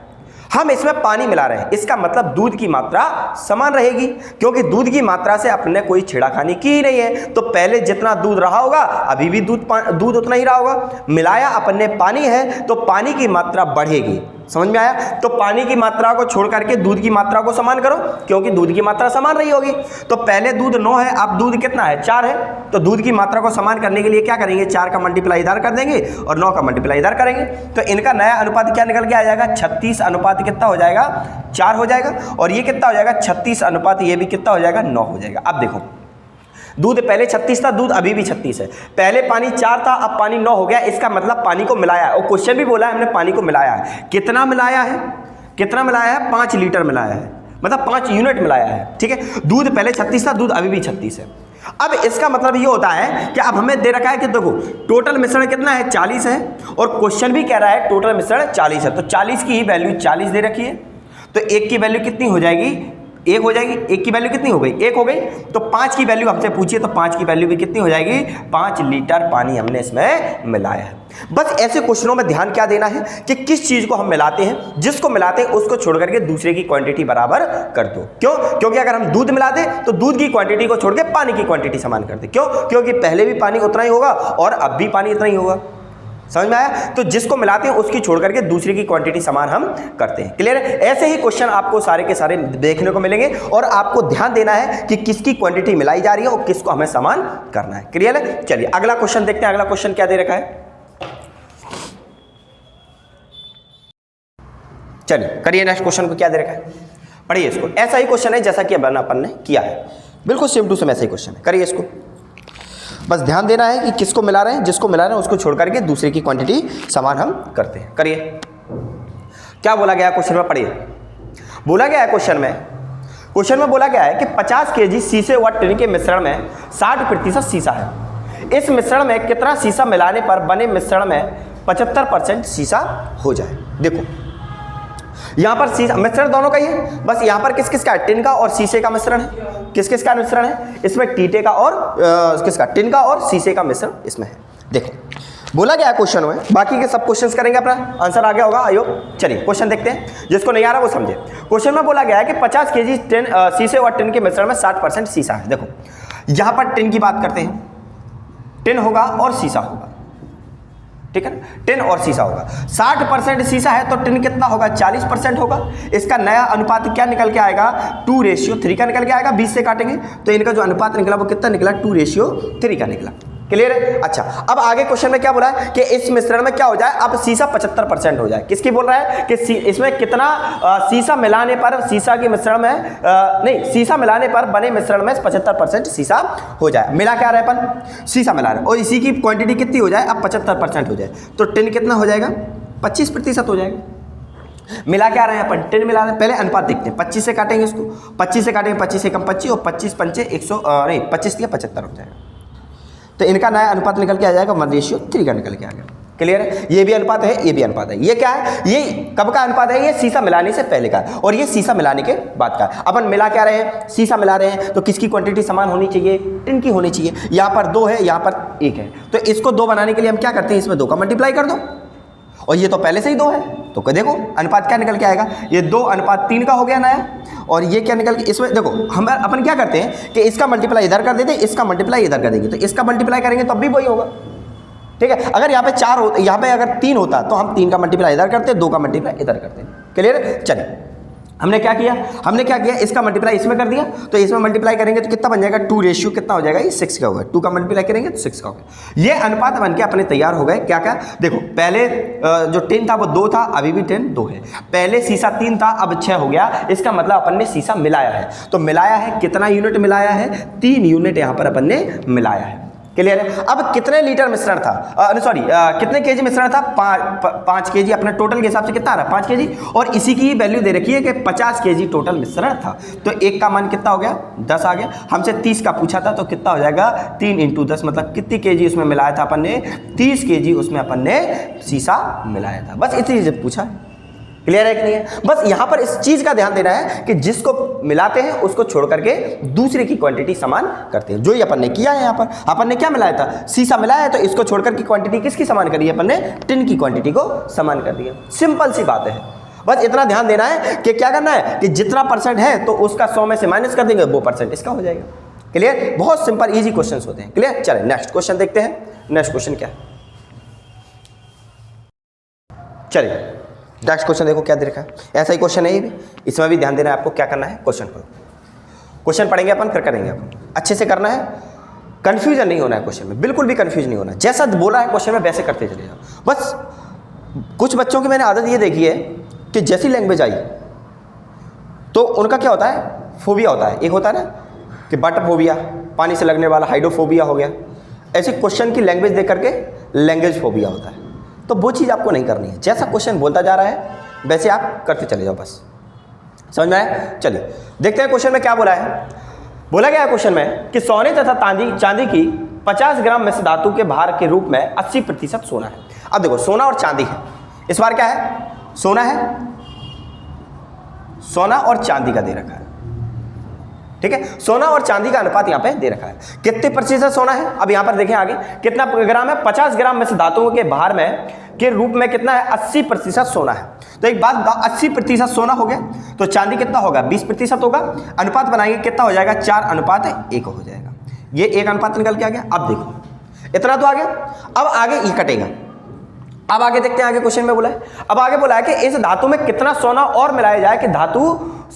हम इसमें पानी मिला रहे हैं, इसका मतलब दूध की मात्रा समान रहेगी, क्योंकि दूध की मात्रा से अपने कोई छेड़खानी की ही नहीं है। तो पहले जितना दूध रहा होगा अभी भी दूध उतना ही रहा होगा। मिलाया अपन ने पानी है तो पानी की मात्रा बढ़ेगी, समझ में आया। तो पानी की मात्रा को छोड़ करके दूध की मात्रा को समान करो, क्योंकि दूध की मात्रा समान रही होगी। तो पहले दूध 9 है, अब दूध कितना है, 4 है। तो दूध की मात्रा को समान करने के लिए क्या करेंगे, 4 का मल्टीप्लाई इधर कर देंगे और 9 का मल्टीप्लाई इधर करेंगे। तो इनका नया अनुपात क्या निकल के आ जाएगा, 36 अनुपात कितना हो जाएगा, 4 हो जाएगा। और ये कितना हो जाएगा, 36 अनुपात ये भी कितना हो जाएगा, 9 हो जाएगा। अब देखो, दूध पहले 36 था, दूध अभी भी 36 है। पहले पानी 4 था, अब पानी 9 हो गया। इसका मतलब पानी को मिलाया है, और क्वेश्चन भी बोला है हमने पानी को मिलाया है। कितना मिलाया है, कितना मिलाया है, 5 लीटर मिलाया है, मतलब 5 यूनिट मिलाया है, ठीक है। दूध पहले 36 था, दूध अभी भी 36 है। अब इसका मतलब ये होता है कि अब हमें दे रखा है कि देखो टोटल मिश्रण कितना है, 40 है, और क्वेश्चन भी कह रहा है टोटल मिश्रण 40 है। तो 40 की ही वैल्यू 40 दे रखी है, तो 1 की वैल्यू कितनी हो जाएगी, 1 हो जाएगी। 1 की वैल्यू कितनी हो गई, 1 हो गई। तो 5 की वैल्यू हमसे पूछिए तो 5 की वैल्यू भी कितनी हो जाएगी, 5 लीटर पानी हमने इसमें मिलाया है। बस ऐसे क्वेश्चनों में ध्यान क्या देना है कि किस चीज को हम मिलाते हैं, जिसको मिलाते हैं उसको छोड़ करके दूसरे की क्वांटिटी बराबर कर दो। क्यों, क्योंकि अगर हम दूध मिलाते तो दूध की क्वांटिटी को छोड़ के पानी की क्वांटिटी समान कर दे। क्यों, क्योंकि पहले भी पानी उतना ही होगा और अब भी पानी इतना ही होगा। समझ में आया। तो जिसको मिलाते हैं उसकी छोड़ करके दूसरे की क्वांटिटी समान हम करते हैं। क्लियर है। ऐसे ही क्वेश्चन आपको सारे के सारे देखने को मिलेंगे और आपको ध्यान देना है कि किसकी क्वांटिटी मिलाई जा रही है और किसको हमें समान करना है। क्लियर है। चलिए अगला क्वेश्चन देखते हैं। अगला क्वेश्चन क्या दे रखा है, चलिए करिए नेक्स्ट क्वेश्चन को। क्या दे रखा है, पढ़िए इसको। ऐसा ही क्वेश्चन है जैसा कि अपन ने किया है, बिल्कुल सेम टू सेम ऐसा ही क्वेश्चन है। करिए इसको। बस ध्यान देना है कि किसको मिला रहे हैं, जिसको मिला रहे हैं उसको छोड़ करके दूसरे की क्वांटिटी समान हम करते हैं। करिए। क्या बोला गया क्वेश्चन में, पढ़िए। बोला गया है क्वेश्चन में बोला गया है कि 50 kg शीशे व टिन के मिश्रण में 60% शीशा है। इस मिश्रण में कितना शीशा मिलाने पर बने मिश्रण में 75% शीशा हो जाए। देखो यहां पर शीशा मिश्रण दोनों का ही है, बस यहां पर किस किस का, टिन का और शीशे का मिश्रण है। किस किस का मिश्रण है इसमें, टीटे का और किसका, टिन का और शीशे का मिश्रण इसमें है। देखो बोला गया क्वेश्चन में, बाकी के सब क्वेश्चंस करेंगे, अपना आंसर आ गया होगा आयोग। चलिए क्वेश्चन देखते हैं, जिसको नहीं आ रहा वो समझे। क्वेश्चन में बोला गया है कि 50 kg शीशे और टिन के मिश्रण में 60% शीशा है। देखो यहां पर टिन की बात करते हैं, टिन होगा और शीशा होगा, ठीक है। टिन और शीशा होगा। 60% शीशा है तो टिन कितना होगा, 40% होगा। इसका नया अनुपात क्या निकल के आएगा, 2:3 का निकल के आएगा। 20 से काटेंगे तो इनका जो अनुपात निकला वो कितना निकला, 2:3 का निकला। क्लियर है। अच्छा अब आगे क्वेश्चन में क्या बोला है कि इस मिश्रण में क्या हो जाए, अब शीशा 75% हो जाए। किसकी बोल रहा है कि इसमें कितना शीशा मिलाने पर, शीशा के मिश्रण में नहीं, शीशा मिलाने पर बने मिश्रण में 75% शीशा हो जाए। मिला क्या रहे अपन, शीशा मिला रहे, और इसी की क्वांटिटी कितनी हो जाए, अब 75% हो जाए। तो टिन कितना हो जाएगा, 25% हो जाएगा। मिला क्या रहे हैं अपन, टिन मिला रहे हैं। पहले अनुपात देखते हैं, 25 से काटेंगे इसको, 25 से काटेंगे, 25 से कम 25 और 25 पंचे 100 नहीं 25 के 75 हो जाएगा। तो इनका नया अनुपात निकल के आ जाएगा 1:3 का निकल के आ गया। क्लियर है? ये भी अनुपात है, ये भी अनुपात है। ये क्या है? ये कब का अनुपात है? ये सीसा मिलाने से पहले का है और ये सीसा मिलाने के बाद का है। अपन मिला क्या रहे हैं? सीसा मिला रहे हैं, तो किसकी क्वांटिटी समान होनी चाहिए? टिन की होनी चाहिए। यहाँ पर 2 है, यहाँ पर 1 है, तो इसको 2 बनाने के लिए हम क्या करते हैं? इसमें 2 का मल्टीप्लाई कर दो, और ये तो पहले से ही 2 है, तो देखो अनुपात क्या निकल के आएगा? ये 2:3 का हो गया नया। और ये क्या निकल के, इसमें देखो हम अपन क्या करते हैं कि इसका मल्टीप्लाई इधर कर देते हैं, इसका मल्टीप्लाई इधर कर देंगे, तो इसका मल्टीप्लाई करेंगे तब भी वही होगा। ठीक है? अगर यहाँ पे 4 होता, यहाँ पे अगर 3 होता तो हम 3 का मल्टीप्लाई इधर करते, 2 का मल्टीप्लाई इधर करते। क्लियर है? चलिए हमने क्या किया? इसका मल्टीप्लाई इसमें कर दिया, तो इसमें मल्टीप्लाई करेंगे तो कितना बन जाएगा? 2 रेशियो कितना हो जाएगा? ये 6 का होगा। 2 का मल्टीप्लाई करेंगे तो 6 का होगा। ये अनुपात बन के अपने तैयार हो गए। क्या क्या? देखो पहले जो 10 था वो 2 था, अभी भी 10 2 है। पहले सीसा 3 था, अब 6 हो गया। इसका मतलब अपन ने सीसा मिलाया है। तो मिलाया है, कितना यूनिट मिलाया है? 3 यूनिट यहाँ पर अपन ने मिलाया है। क्लियर है? अब कितने लीटर मिश्रण था? सॉरी कितने केजी मिश्रण था? 5 केजी। अपने टोटल के हिसाब से कितना आ रहा है? 5 केजी। और इसी की वैल्यू दे रखी है कि 50 केजी टोटल मिश्रण था। तो 1 का मान कितना हो गया? 10 आ गया। हमसे 30 का पूछा था, तो कितना हो जाएगा? 3 × 10, मतलब कितनी केजी उसमें मिलाया था अपन ने? 30 केजी उसमें अपन ने सीसा मिलाया था। बस इतनी चीज़ पूछा है। क्लियर है कि नहीं है? बस यहां पर इस चीज का ध्यान देना है कि जिसको मिलाते हैं उसको छोड़ करके दूसरे की क्वांटिटी समान करते हैं। जो ही अपन ने किया है, यहां पर अपन ने क्या मिलाया था? सीसा मिलाया है, तो इसको छोड़कर की क्वांटिटी किसकी समान करी है? अपन ने टिन की क्वांटिटी को समान कर दिया। सिंपल सी बात है। बस इतना ध्यान देना है कि क्या करना है कि जितना परसेंट है तो उसका 100 में से माइनस कर देंगे, वो परसेंट इसका हो जाएगा। क्लियर? बहुत सिंपल इजी क्वेश्चन होते हैं। क्लियर? चलिए नेक्स्ट क्वेश्चन देखते हैं। नेक्स्ट क्वेश्चन क्या है? चलिए नेक्स्ट क्वेश्चन देखो क्या दे रखा है। ऐसा ही क्वेश्चन है ये भी, इसमें भी ध्यान देना है आपको। क्या करना है? क्वेश्चन पढ़ो। क्वेश्चन पढ़ेंगे अपन, फिर करेंगे अपन। अच्छे से करना है, कंफ्यूजन नहीं होना है क्वेश्चन में, बिल्कुल भी कंफ्यूज नहीं होना। जैसा बोला है क्वेश्चन में वैसे करते चले जाओ। बस कुछ बच्चों की मैंने आदत ये देखी है कि जैसी लैंग्वेज आई तो उनका क्या होता है? फोबिया होता है। एक होता है ना कि वाटर फोबिया, पानी से लगने वाला हाइड्रोफोबिया हो गया। ऐसे क्वेश्चन की लैंग्वेज देख करके लैंग्वेज फोबिया होता है। तो वो चीज़ आपको नहीं करनी है। जैसा क्वेश्चन बोलता जा रहा है वैसे आप करते चले जाओ, बस। समझ में आया? चलिए देखते हैं क्वेश्चन में क्या बोला है। बोला गया है क्वेश्चन में कि सोने तथा चांदी की 50 ग्राम मिश्र धातु के भार के रूप में 80% सोना है। अब देखो सोना और चांदी है, इस बार क्या है? सोना है, सोना और चांदी का दे रखा है। ठीक है? सोना और चांदी का अनुपात यहाँ पे दे रखा है। कितने प्रतिशत सोना है? अब यहाँ पर देखें आगे कितना ग्राम है? 50 ग्राम मिश्र धातुओं के भार में के रूप में कितना है? 80% सोना है। तो एक बात, 80% सोना हो गया, तो चांदी कितना होगा? 20% होगा। अनुपात बनाएंगे कितना हो जाएगा? 4:1 हो जाएगा। ये एक अनुपात निकल के आ गया। अब देखो इतना तो आ गया। अब आगे ये कटेगा। अब आगे देखते हैं, आगे क्वेश्चन में बोला है, अब आगे बोला है कि इस धातु में कितना सोना और मिलाया जाए कि धातु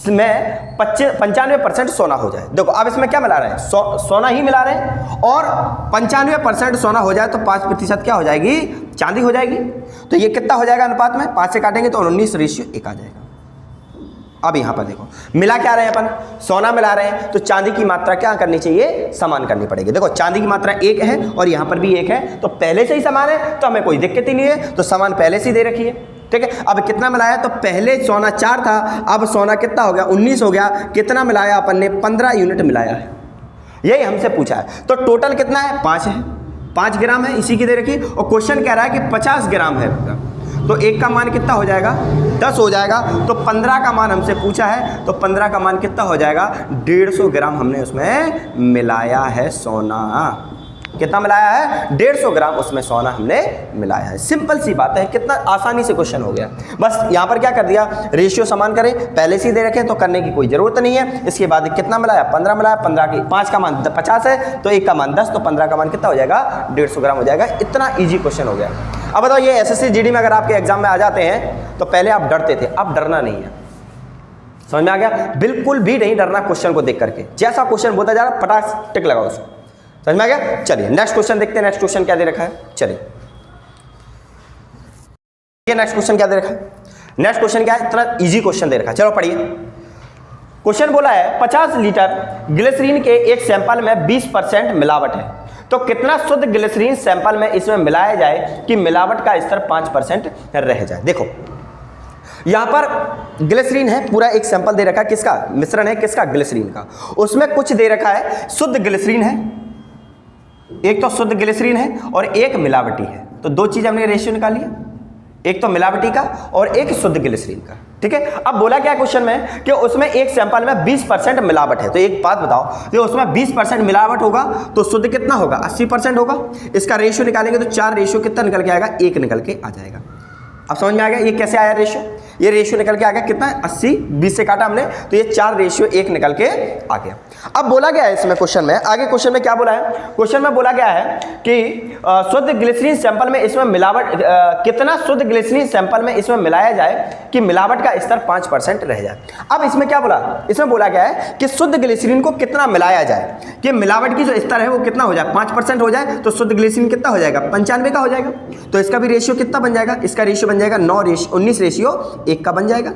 में 95% सोना हो जाए। देखो अब इसमें क्या मिला रहे हैं? सोना ही मिला रहे हैं, और 95% सोना हो जाए तो 5% क्या हो जाएगी? चांदी हो जाएगी। तो ये कितना हो जाएगा अनुपात में? 5 से काटेंगे तो 19:1 आ जाएगा। अब यहां पर देखो मिला क्या रहे हैं अपन? सोना मिला रहे हैं, तो चांदी की मात्रा क्या करनी चाहिए? समान करनी पड़ेगी। देखो चांदी की मात्रा 1 है और यहां पर भी 1 है, तो पहले से ही समान है, तो हमें कोई दिक्कत ही नहीं है। तो समान पहले से ही दे रखी है। ठीक है? अब कितना मिलाया? तो पहले सोना 4 था, अब सोना कितना हो गया? 19 हो गया। कितना मिलाया अपन ने? 15 यूनिट मिलाया है। यही हमसे पूछा है। तो टोटल कितना है? 5 है, 5 ग्राम है, इसी की दे रखी। और क्वेश्चन कह रहा है कि 50 ग्राम है, तो 1 का मान कितना हो जाएगा? 10 हो जाएगा। तो 15 का मान हमसे पूछा है, तो 15 का मान कितना हो जाएगा? 150 ग्राम हमने उसमें मिलाया है सोना। कितना मिलाया है? 150 ग्राम उसमें सोना हमने मिलाया है। सिंपल सी बात है, कितना आसानी से क्वेश्चन हो गया। बस यहाँ पर क्या कर दिया? रेशियो समान करें, पहले से ही दे रखें तो करने की कोई ज़रूरत नहीं है। इसके बाद कितना मिलाया? 15 मिलाया। 15 की 5 का मान 50 है, तो 1 का मान 10, तो 15 का मान कितना हो जाएगा? 150 ग्राम हो जाएगा। इतना ईजी क्वेश्चन हो गया। अब बताओ ये SSC GD में अगर आपके एग्जाम में आ जाते हैं तो पहले आप डरते थे, अब डरना नहीं है। समझ में आ गया? बिल्कुल भी नहीं डरना क्वेश्चन को देख करके। जैसा क्वेश्चन बोलता जा रहा है फटाक टिक लगाओ उसको। समझ में आ गया? चलिए नेक्स्ट क्वेश्चन देखते हैं। नेक्स्ट क्वेश्चन क्या दे रखा है? चलिए नेक्स्ट क्वेश्चन क्या दे रखा है? नेक्स्ट क्वेश्चन क्या है? इतना इजी क्वेश्चन दे रखा है, चलो पढ़िए। क्वेश्चन बोला है 50 लीटर ग्लिसरीन के एक सैंपल में 20% मिलावट है, तो कितना शुद्ध ग्लिसरीन सैंपल में इसमें मिलाया जाए कि मिलावट का स्तर 5% रह जाए। देखो यहां पर ग्लिसरीन है, पूरा एक सैंपल दे रखा है, किसका? मिश्रण है, किसका? ग्लिसरीन का। उसमें कुछ दे रखा है शुद्ध ग्लिसरीन है, एक तो शुद्ध ग्लिसरीन है और एक मिलावटी है। तो दो चीज़ हमने रेशियो निकाली है, एक तो मिलावटी का और एक शुद्ध ग्लिसरीन का। ठीक है, अब बोला क्या क्वेश्चन में कि उसमें एक सैंपल में 20% मिलावट है। तो एक बात बताओ, तो उसमें 20% मिलावट होगा तो शुद्ध कितना होगा? 80% होगा। इसका रेशियो निकालेंगे तो 4 रेशियो कितना निकल के आएगा? 1 निकल के आ जाएगा। अब समझ में आ गया ये कैसे आया रेशियो? ये रेशियो निकल के आ गया कितना? 80, 20 से काटा हमने तो ये 4 रेशियो 1 निकल के आ गया। अब बोला गया है इसमें क्वेश्चन में, आगे क्वेश्चन में क्या बोला है? क्वेश्चन में बोला गया है कि शुद्ध ग्लिसरीन सैंपल में इसमें मिलावट कितना शुद्ध ग्लिसरीन सैंपल में इसमें मिलाया जाए कि मिलावट का स्तर 5% रह जाए। अब इसमें क्या बोला? इसमें बोला गया है कि शुद्ध ग्लिसरीन को कितना मिलाया जाए कि मिलावट की जो स्तर है वो कितना हो जाए? 5% हो जाए तो शुद्ध ग्लिसरीन कितना हो जाएगा? 95 का हो जाएगा। तो इसका भी रेशियो कितना बन जाएगा? इसका रेशियो बन जाएगा 19 रेशियो 1 का बन जाएगा।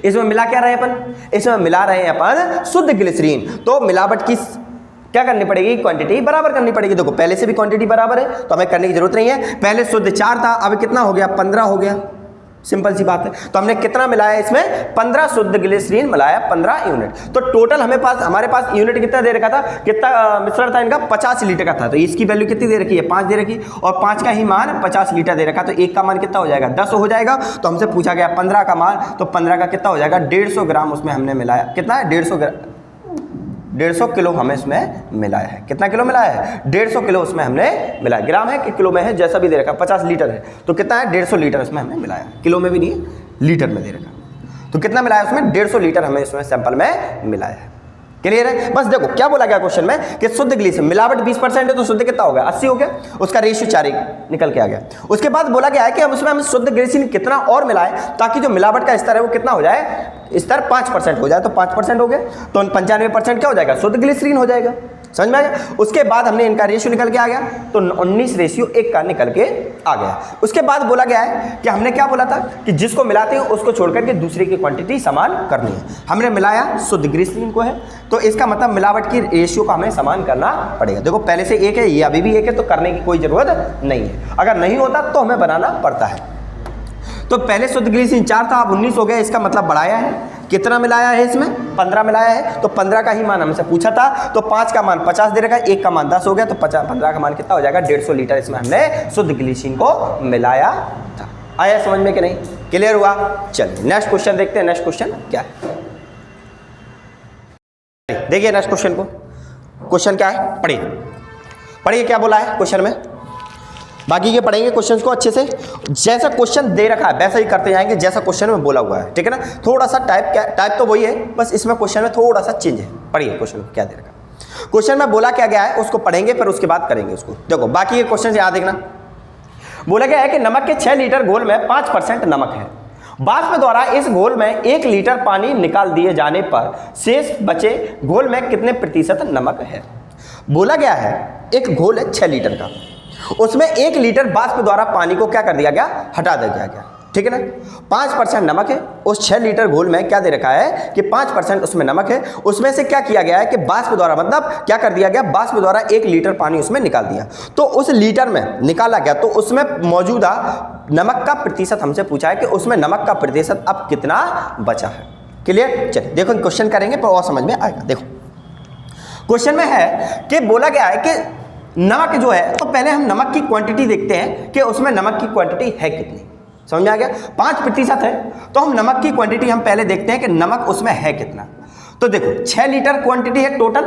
इसमें मिला क्या रहे अपन? इसमें मिला रहे हैं अपन शुद्ध ग्लिसरीन, तो मिलावट की क्या करनी पड़ेगी? क्वांटिटी बराबर करनी पड़ेगी। देखो पहले से भी क्वांटिटी बराबर है तो हमें करने की जरूरत नहीं है। पहले शुद्ध 4 था, अब कितना हो गया? 15 हो गया। सिंपल सी बात है। तो हमने कितना मिलाया इसमें? 15 शुद्ध ग्लिसरीन मिलाया, 15 यूनिट। तो टोटल हमारे पास यूनिट कितना दे रखा था? कितना मिश्रण था इनका? 50 लीटर का था। तो इसकी वैल्यू कितनी दे रखी है? 5 दे रखी, और 5 का ही मान 50 लीटर दे रखा। तो 1 का मान कितना हो जाएगा? 10 हो जाएगा। तो हमसे पूछा गया 15 का मान, तो 15 का कितना हो जाएगा? 150 ग्राम उसमें हमने मिलाया। कितना है? 150 किलो हमें इसमें मिलाया है। कितना किलो मिलाया है? 150 किलो उसमें हमने मिलाया। ग्राम है कि किलो में है, जैसा भी दे रखा। 50 लीटर है तो कितना है? 150 लीटर उसमें हमने मिलाया। किलो में भी नहीं है, लीटर में दे रखा। तो कितना मिलाया उसमें? 150 लीटर हमें इसमें सैंपल में मिलाया है। क्लियर है? बस देखो क्या बोला गया क्वेश्चन में कि शुद्ध ग्लिसरीन मिलावट 20% है तो शुद्ध कितना हो गया? 80 हो गया। उसका रेशियो 4 निकल के आ गया। उसके बाद बोला गया है कि हम उसमें शुद्ध ग्लिसरीन कितना और मिलाएं ताकि जो मिलावट का स्तर है वो कितना हो जाए? स्तर 5% हो जाए। तो 5% हो गया तो 95% क्या हो जाएगा? शुद्ध ग्लिसरीन हो जाएगा। समझ में आ गया? उसके बाद हमने इनका रेशियो निकल के आ गया तो 19 रेशियो 1 का निकल के आ गया। उसके बाद बोला गया है कि हमने क्या बोला था कि जिसको मिलाते हैं उसको छोड़कर के दूसरे की क्वांटिटी समान करनी है। हमने मिलाया शुद्ध ग्लिसरीन को है तो इसका मतलब मिलावट की रेशियो को हमें समान करना पड़ेगा। देखो पहले से 1 है, ये अभी भी 1 है, तो करने की कोई जरूरत नहीं है। अगर नहीं होता तो हमें बनाना पड़ता है। तो पहले शुद्ध ग्लिसरीन 4 था, अब 19 हो गया। इसका मतलब बढ़ाया है। कितना मिलाया है इसमें? 15 मिलाया है। तो 15 का ही मान हमसे पूछा था तो 5 का मान 50 दे रखा है, 1 का मान 10 हो गया। तो 15 का मान कितना हो जाएगा? 150 लीटर इसमें हमने शुद्ध ग्लिसरीन को मिलाया था। आया समझ में कि नहीं? क्लियर हुआ? चलिए नेक्स्ट क्वेश्चन देखते हैं। नेक्स्ट क्वेश्चन क्या है? देखिए नेक्स्ट क्वेश्चन को। क्वेश्चन क्या है? पढ़िए क्या बोला है क्वेश्चन में। बाकी के पढ़ेंगे क्वेश्चंस को अच्छे से। जैसा क्वेश्चन दे रखा है वैसा ही करते जाएंगे जैसा क्वेश्चन में बोला हुआ है। ठीक है ना? थोड़ा सा टाइप तो वही है, बस इसमें क्वेश्चन में थोड़ा सा चेंज है। पढ़िए क्वेश्चन क्या दे रखा। क्वेश्चन में बोला क्या गया है उसको पढ़ेंगे, फिर उसके बाद करेंगे उसको। देखो बाकी के क्वेश्चन याद देखना। बोला गया है कि नमक के 6 लीटर घोल में 5% नमक है। वाष्प द्वारा इस घोल में 1 लीटर पानी निकाल दिए जाने पर शेष बचे घोल में कितने प्रतिशत नमक है? बोला गया है एक घोल है 6 लीटर का, उसमें 1 लीटर वाष्प द्वारा पानी को क्या कर दिया गया? हटा दिया गया। ठीक है ना? 5% नमक है। उस 6 लीटर घोल में क्या दे रखा है कि 5% उसमें नमक है। उसमें से क्या किया गया है कि वाष्प द्वारा, मतलब क्या कर दिया गया? वाष्प द्वारा 1 लीटर पानी उसमें निकाल दिया। तो उस लीटर में निकाला गया तो उसमें मौजूदा नमक का प्रतिशत हमसे पूछा है कि उसमें नमक का प्रतिशत अब कितना बचा है। क्लियर? चलिए देखो क्वेश्चन करेंगे पर और समझ में आएगा। देखो क्वेश्चन में है कि बोला गया है कि नमक जो है, तो पहले हम नमक की क्वांटिटी देखते हैं कि उसमें नमक की क्वांटिटी है कितनी। समझ में आ गया? 5% है तो हम नमक की क्वांटिटी हम पहले देखते हैं कि नमक उसमें है कितना। तो देखो 6 लीटर क्वांटिटी है टोटल,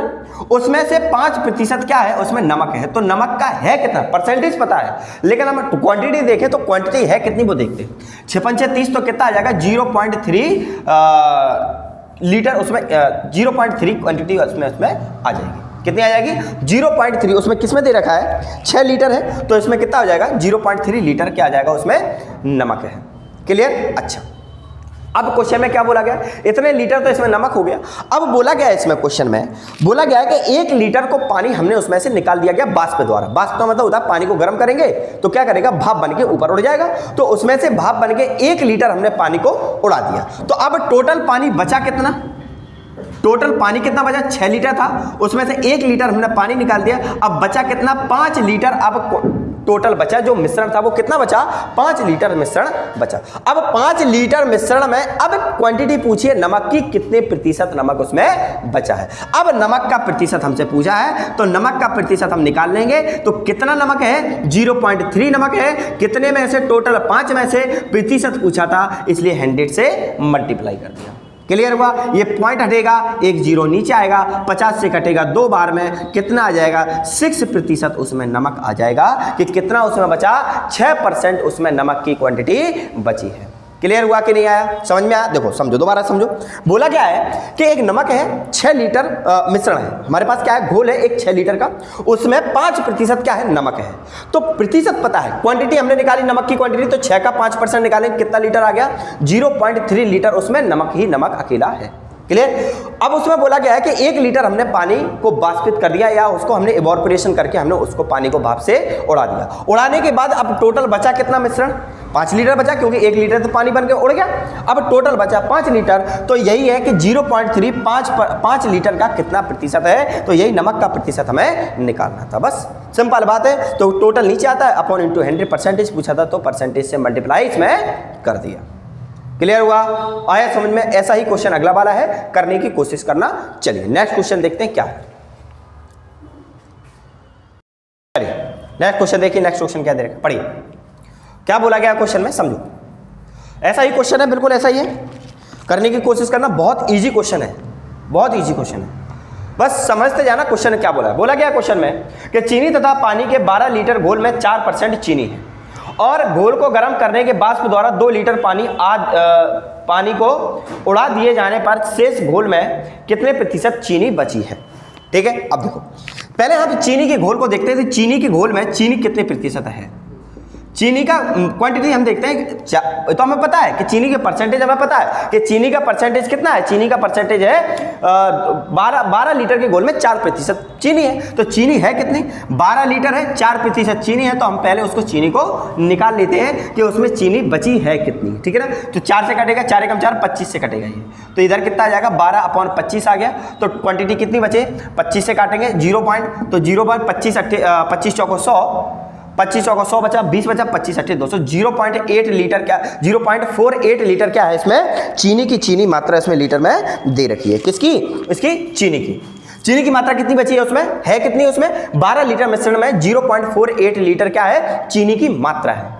उसमें से 5% क्या है? उसमें नमक है। तो नमक का है कितना? परसेंटेज पता है, लेकिन हम क्वांटिटी देखें तो क्वांटिटी है कितनी वो देखते हैं। 6 × 30 तो कितना आ जाएगा? 0.3 लीटर उसमें 0.3 क्वांटिटी उसमें आ जाएगी। कितनी आ जाएगी? 0.3। उसमें किसमें दे रखा है? 6 लीटर है तो इसमें कितना हो जाएगा? 0.3 लीटर क्या आ जाएगा? उसमें नमक है। क्लियर? अच्छा, अब क्वेश्चन में क्या बोला गया? इतने लीटर तो इसमें नमक हो गया। अब बोला गया है इसमें क्वेश्चन में बोला गया है कि 1 लीटर को पानी हमने उसमें से निकाल दिया गया वाष्प द्वारा। वाष्प तो मतलब होता है पानी को गर्म करेंगे तो क्या करेगा? भाप बन के ऊपर उड़ जाएगा। तो उसमें से भाप बन के 1 लीटर हमने पानी को उड़ा दिया। तो अब टोटल पानी बचा कितना? टोटल पानी कितना बचा? 6 लीटर था, उसमें से 1 लीटर हमने पानी निकाल दिया। अब बचा कितना? 5 लीटर। अब टोटल बचा, जो मिश्रण था वो कितना बचा, 5 लीटर मिश्रण बचा। अब 5 लीटर मिश्रण में अब क्वांटिटी पूछिए नमक की, कितने प्रतिशत नमक उसमें बचा है। अब नमक का प्रतिशत हमसे पूछा है, तो नमक का प्रतिशत हम निकाल लेंगे। तो कितना नमक है, 0.3 नमक है। कितने में से, टोटल 5 में से, प्रतिशत पूछा था इसलिए 100 से मल्टीप्लाई कर दिया। क्लियर हुआ। ये पॉइंट हटेगा, एक जीरो नीचे आएगा, 50 से कटेगा 2 बार में, कितना आ जाएगा, 6% उसमें नमक आ जाएगा। कि कितना उसमें बचा, 6% उसमें नमक की क्वांटिटी बची है। क्लियर हुआ कि नहीं आया, समझ में आया। देखो समझो, दोबारा समझो। बोला क्या है कि एक नमक है, 6 लीटर मिश्रण है हमारे पास, क्या है, घोल है एक 6 लीटर का, उसमें 5% क्या है, नमक है। तो प्रतिशत पता है, क्वांटिटी हमने निकाली नमक की क्वांटिटी, तो 6 का 5% निकालेंगे, कितना लीटर आ गया, 0.3 लीटर उसमें नमक ही नमक अकेला है। क्लियर। अब उसमें बोला गया है कि 1 लीटर हमने पानी को वाष्पित कर दिया, या उसको हमने इवोपोरेशन करके हमने उसको पानी को भाप से उड़ा दिया। उड़ाने के बाद अब टोटल बचा कितना मिश्रण, 5 लीटर बचा, क्योंकि 1 लीटर तो पानी बन के उड़ गया। अब टोटल बचा 5 लीटर, तो यही है कि 0.35 लीटर का कितना प्रतिशत है, तो यही नमक का प्रतिशत हमें निकालना था। बस सिंपल बात है। तो टोटल नीचे आता है, अपॉन इंटू 100% पूछा था, तो परसेंटेज से मल्टीप्लाई इसमें कर दिया। क्लियर हुआ, आया समझ में। ऐसा ही क्वेश्चन अगला वाला है, करने की कोशिश करना। चलिए नेक्स्ट क्वेश्चन देखते हैं क्या है। चलिए नेक्स्ट क्वेश्चन देखिए, नेक्स्ट क्वेश्चन क्या दे रखा है, पढ़िए क्या बोला गया क्वेश्चन में, समझो। ऐसा ही क्वेश्चन है, बिल्कुल ऐसा ही है, करने की कोशिश करना। बहुत इजी क्वेश्चन है, बहुत इजी क्वेश्चन है, बस समझते जाना क्वेश्चन क्या बोला है। बोला गया क्वेश्चन में कि चीनी तथा पानी के 12 लीटर घोल में 4% चीनी है, और घोल को गर्म करने के वाष्प द्वारा 2 लीटर पानी को उड़ा दिए जाने पर शेष घोल में कितने प्रतिशत चीनी बची है। ठीक है, अब देखो पहले हम चीनी के घोल को देखते थे। चीनी के घोल में चीनी कितने प्रतिशत है, चीनी का क्वांटिटी हम देखते हैं। तो हमें पता है कि चीनी के परसेंटेज, हमें पता है कि चीनी का परसेंटेज कितना है। चीनी का परसेंटेज है 12 लीटर के घोल में 4% चीनी है। तो चीनी है कितनी, 12 लीटर है, 4% चीनी है। तो हम पहले उसको चीनी को निकाल लेते हैं कि उसमें चीनी बची है कितनी। ठीक है ना, तो 4 से कटेगा, 4 एकम 4, 25 से कटेगा ये। तो इधर कितना आ जाएगा, 12/25 आ गया। तो क्वांटिटी कितनी बचे, 25 से काटेंगे 0 पॉइंट, तो 0.25 25 चौको 100, 25 चौको 100 बचा, 20 बचा, 25 अट्ठे 200, 0.8 लीटर क्या, 0.48 लीटर क्या है इसमें, चीनी की चीनी मात्रा इसमें लीटर में दे रखी है। किसकी, इसकी चीनी की। चीनी की मात्रा कितनी बची है उसमें, है कितनी उसमें, 12 लीटर मिश्रण में 0.48 लीटर क्या है, चीनी की मात्रा है।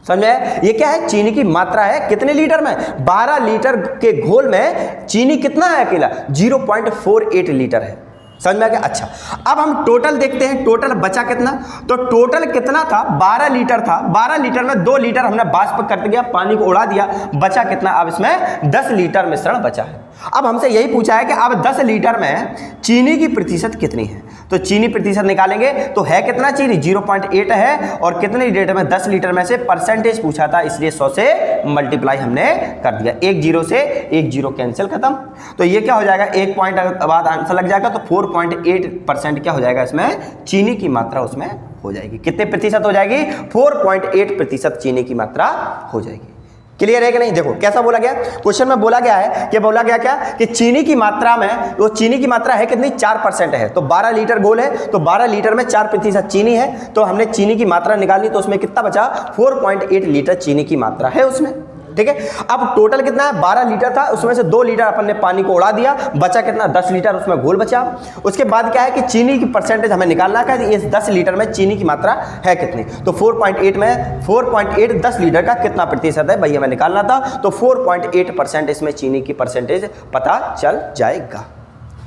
समझे, ये क्या है, चीनी की मात्रा है कितने लीटर में, 12 लीटर के घोल में चीनी कितना है अकेला, 0.48 लीटर है। समझ में आ गया। अच्छा, अब हम टोटल देखते हैं, टोटल बचा कितना। तो टोटल कितना था, 12 लीटर था, 12 लीटर में 2 लीटर हमने वाष्प कर दिया, पानी को उड़ा दिया, बचा कितना, अब इसमें 10 लीटर मिश्रण बचा है। अब हमसे यही पूछा है कि अब 10 लीटर में चीनी की प्रतिशत कितनी है। तो चीनी प्रतिशत निकालेंगे तो है कितना, चीनी 0.8 है, और कितने लीटर में, 10 लीटर में से परसेंटेज पूछा था, इसलिए 100 से मल्टीप्लाई हमने कर दिया। एक जीरो से एक जीरो कैंसिल, खत्म। तो ये क्या हो जाएगा, 1 पॉइंट बाद आंसर लग जाएगा, तो 4.8% क्या हो जाएगा इसमें, चीनी की मात्रा उसमें हो जाएगी। कितने प्रतिशत हो जाएगी, 4.8% चीनी की मात्रा हो जाएगी। क्लियर है कि नहीं। देखो कैसा बोला गया क्वेश्चन में, बोला गया है कि बोला गया क्या कि चीनी की मात्रा में, वो चीनी की मात्रा है कितनी, 4% है। तो 12 लीटर घोल है, तो 12 लीटर में 4% चीनी है। तो हमने चीनी की मात्रा निकाली, तो उसमें कितना बचा, 4.8 लीटर चीनी की मात्रा है उसमें। ठीक है, अब टोटल कितना है, 12 लीटर था, उसमें से 2 लीटर अपन ने पानी को उड़ा दिया, बचा कितना, 10 लीटर उसमें घोल बचा। उसके बाद क्या है कि चीनी की परसेंटेज हमें निकालना है, इस 10 लीटर में चीनी की मात्रा है कितनी। तो 4.8 में 4.8 10 लीटर का कितना प्रतिशत है, भैया हमें निकालना था। तो 4.8% इसमें चीनी की परसेंटेज पता चल जाएगा।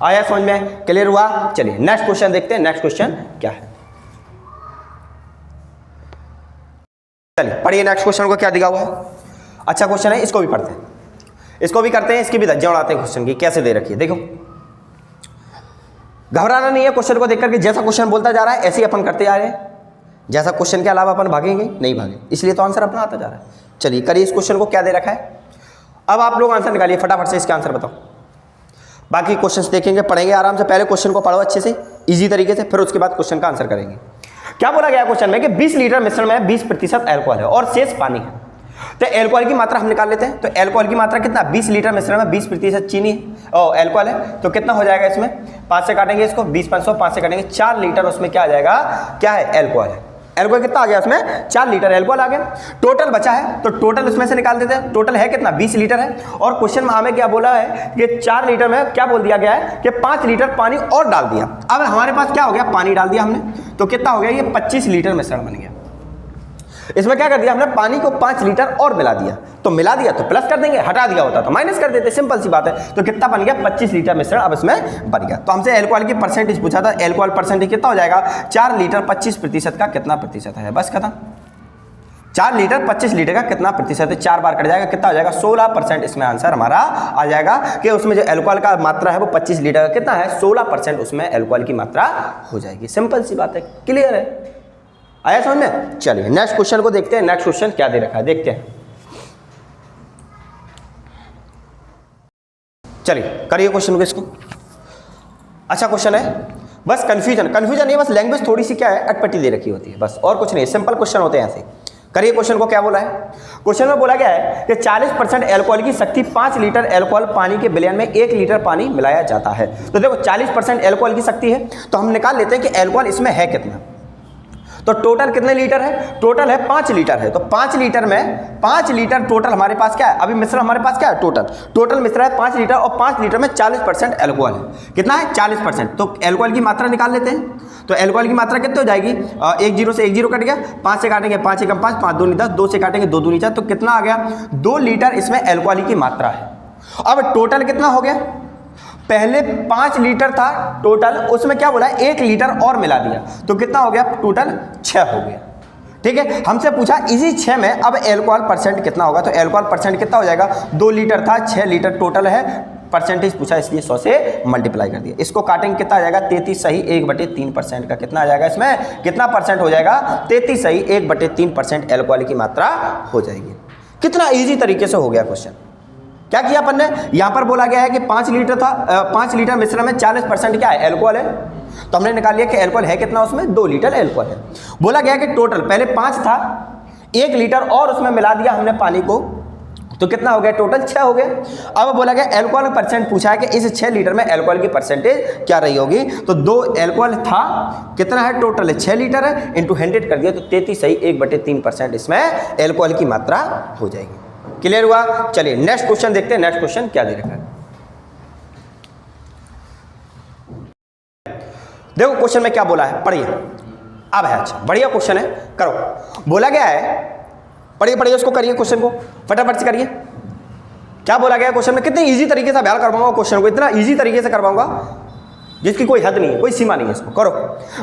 आया समझ में, क्लियर हुआ। चलिए नेक्स्ट क्वेश्चन देखते हैं, नेक्स्ट क्वेश्चन क्या है। चलिए पढ़िए नेक्स्ट क्वेश्चन को, क्या दिया हुआ है। अच्छा क्वेश्चन है, इसको भी पढ़ते हैं, इसको भी करते हैं, इसकी भी धज्जियां उड़ाते हैं क्वेश्चन की, कैसे दे रखी है। देखो घबराना नहीं है क्वेश्चन को देख करके, जैसा क्वेश्चन बोलता जा रहा है ऐसे ही अपन करते जा रहे हैं। जैसा क्वेश्चन के अलावा अपन भागेंगे नहीं, भागे, इसलिए तो आंसर अपना आता जा रहा है। चलिए करिए इस क्वेश्चन को, क्या दे रखा है। अब आप लोग आंसर निकालिए फटाफट से, इसका आंसर बताओ। बाकी क्वेश्चन देखेंगे, पढ़ेंगे आराम से। पहले क्वेश्चन को पढ़ो अच्छे से, ईजी तरीके से, फिर उसके बाद क्वेश्चन का आंसर करेंगे। क्या बोला गया क्वेश्चन में कि 20 लीटर मिश्रण में 20% अल्कोहल है और शेष पानी है। तो अल्कोहल की मात्रा हम निकाल लेते हैं। तो अल्कोहल की मात्रा कितना, 20 लीटर मिश्रण में 20% चीनी है और अल्कोहल है। तो कितना हो जाएगा इसमें, 5 से काटेंगे इसको, 20 500, 5 से काटेंगे 4 लीटर, उसमें क्या आ जाएगा, क्या है, अल्कोहल है। एल्कोहल कितना आ गया उसमें 4 लीटर एल्कोहल आ गया। टोटल बचा है तो टोटल उसमें से निकाल देते हैं। टोटल है कितना 20 लीटर है और क्वेश्चन में हमें क्या बोला है कि 4 लीटर में क्या बोल दिया गया है कि 5 लीटर पानी और डाल दिया। अब हमारे पास क्या हो गया, पानी डाल दिया हमने तो कितना हो गया, ये 25 लीटर मिश्रण बन गया। इसमें क्या कर दिया हमने, पानी को 5 लीटर और मिला दिया, तो मिला दिया तो प्लस कर देंगे, हटा दिया होता तो माइनस कर देते, सिंपल सी बात है। तो कितना बन गया 25 लीटर मिश्रण अब इसमें बन गया। तो हमसे एल्कोहल की परसेंटेज पूछा था, एल्कोहल परसेंटेज कितना हो जाएगा 4 लीटर 25% का कितना प्रतिशत है, बस खत्म। 4 लीटर 25 लीटर का कितना प्रतिशत है, 4 बार कट जाएगा, कितना हो जाएगा 16% इसमें आंसर हमारा आ जाएगा कि उसमें जो एल्कोहल का मात्रा है वो 25 लीटर का कितना है 16% उसमें एल्कोहल की मात्रा हो जाएगी। सिंपल सी बात है, क्लियर है, आया समझ में। चलिए नेक्स्ट क्वेश्चन को देखते हैं, नेक्स्ट क्वेश्चन क्या दे रखा है देखते हैं। चलिए करिए क्वेश्चन को इसको। अच्छा क्वेश्चन है, बस कंफ्यूजन नहीं, बस लैंग्वेज थोड़ी सी क्या है अटपटी दे रखी होती है, बस और कुछ नहीं, सिंपल क्वेश्चन होते हैं ऐसे। करिए क्वेश्चन को, क्या बोला है क्वेश्चन में, बोला गया है कि 40% एल्कोहल की शक्ति 5 लीटर एल्कोहल पानी के विलयन में 1 लीटर पानी मिलाया जाता है। तो देखो 40% एल्कोहल की शक्ति है तो हम निकाल लेते हैं कि एल्कोहल इसमें है कितना। तो टोटल कितने लीटर है, टोटल है 5 लीटर है। तो 5 लीटर में 5 लीटर टोटल हमारे पास क्या है, अभी मिश्रण हमारे पास क्या है, टोटल मिश्रण है 5 लीटर और 5 लीटर में 40% एल्कोहल है। कितना है 40%। तो एल्कोहल की मात्रा निकाल लेते हैं। तो एल्कोहल की मात्रा कितनी हो जाएगी, 1 0 से 1 0 कट गया, 5 से काटेंगे 5 एकम 5, 5 दूनी 10, 2 से काटेंगे 2 दूनी 4, तो कितना आ गया 2 लीटर इसमें एल्कोहल की मात्रा है। अब टोटल कितना हो गया, पहले 5 लीटर था टोटल, उसमें क्या बोला 1 लीटर और मिला दिया तो कितना हो गया टोटल 6 हो गया। ठीक है, हमसे पूछा इसी 6 में अब एल्कोहल परसेंट कितना होगा, तो एल्कोहल परसेंट कितना हो जाएगा, 2 लीटर था 6 लीटर टोटल है, परसेंटेज पूछा इसलिए 100 से मल्टीप्लाई कर दिया। इसको काटेंगे कितना आ जाएगा 33 सही 1/3% का कितना आ जाएगा, इसमें कितना परसेंट हो जाएगा 33 सही 1/3% एल्कोहल की मात्रा हो जाएगी। कितना ईजी तरीके से हो गया क्वेश्चन। क्या किया अपन ने, यहां पर बोला गया है कि 5 लीटर था, 5 लीटर मिश्रण में 40% क्या है एल्कोहल है, तो हमने निकाल लिया कि एल्कोहल है कितना, उसमें 2 लीटर एल्कोहल है। बोला गया कि टोटल पहले 5 था, 1 लीटर और उसमें मिला दिया हमने पानी को, तो कितना हो गया टोटल 6 हो गया। अब बोला गया एल्कोहल परसेंट पूछा है कि इस 6 लीटर में एल्कोहल की परसेंटेज क्या रही होगी, तो 2 एल्कोहल था, कितना है टोटल है 6 लीटर है, इंटू 100 कर दिया तो 33 सही 1/3% इसमें एल्कोहल की मात्रा हो जाएगी। क्लियर हुआ। चलिए नेक्स्ट क्वेश्चन देखते हैं, नेक्स्ट क्वेश्चन क्या दे रखा है। देखो क्वेश्चन में क्या बोला है, पढ़िए। अब है अच्छा बढ़िया क्वेश्चन है, करो। बोला गया है, पढ़िए उसको, करिए क्वेश्चन को फटाफट से करिए। क्या बोला गया क्वेश्चन में, कितनी इजी तरीके से बयान करवाऊंगा क्वेश्चन को, इतना इजी तरीके से करवाऊंगा जिसकी कोई हद नहीं है, कोई सीमा नहीं है इसको। करो।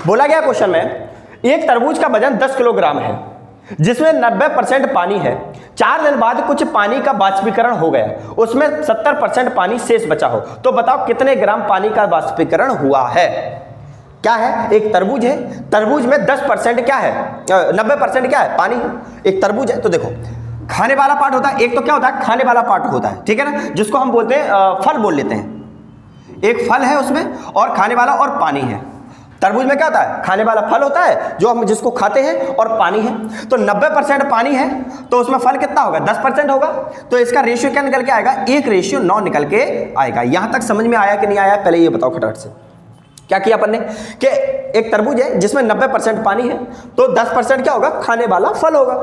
बोला गया क्वेश्चन में, एक तरबूज का वजन 10 किलोग्राम है जिसमें 90% पानी है, 4 दिन बाद कुछ पानी का वाष्पीकरण हो गया, उसमें 70% पानी शेष बचा हो, तो बताओ कितने ग्राम पानी का वाष्पीकरण हुआ है। क्या है, एक तरबूज है, तरबूज में 10% क्या है, 90% क्या है पानी, एक तरबूज है। तो देखो खाने वाला पार्ट होता है, एक तो क्या होता है खाने वाला पार्ट होता है, ठीक है ना, जिसको हम बोलते हैं फल बोल लेते हैं। एक फल है उसमें और खाने वाला और पानी है। तरबूज में क्या होता है, खाने वाला फल होता है जो हम जिसको खाते हैं, और पानी है। तो 90% पानी है तो उसमें फल कितना होगा 10% होगा, तो इसका रेशियो क्या निकल के आएगा 1:9 निकल के आएगा। यहां तक समझ में आया कि नहीं आया, पहले ये बताओ खटाट से। क्या किया अपन ने कि एक तरबूज है जिसमें 90% पानी है, तो 10% क्या होगा खाने वाला फल होगा।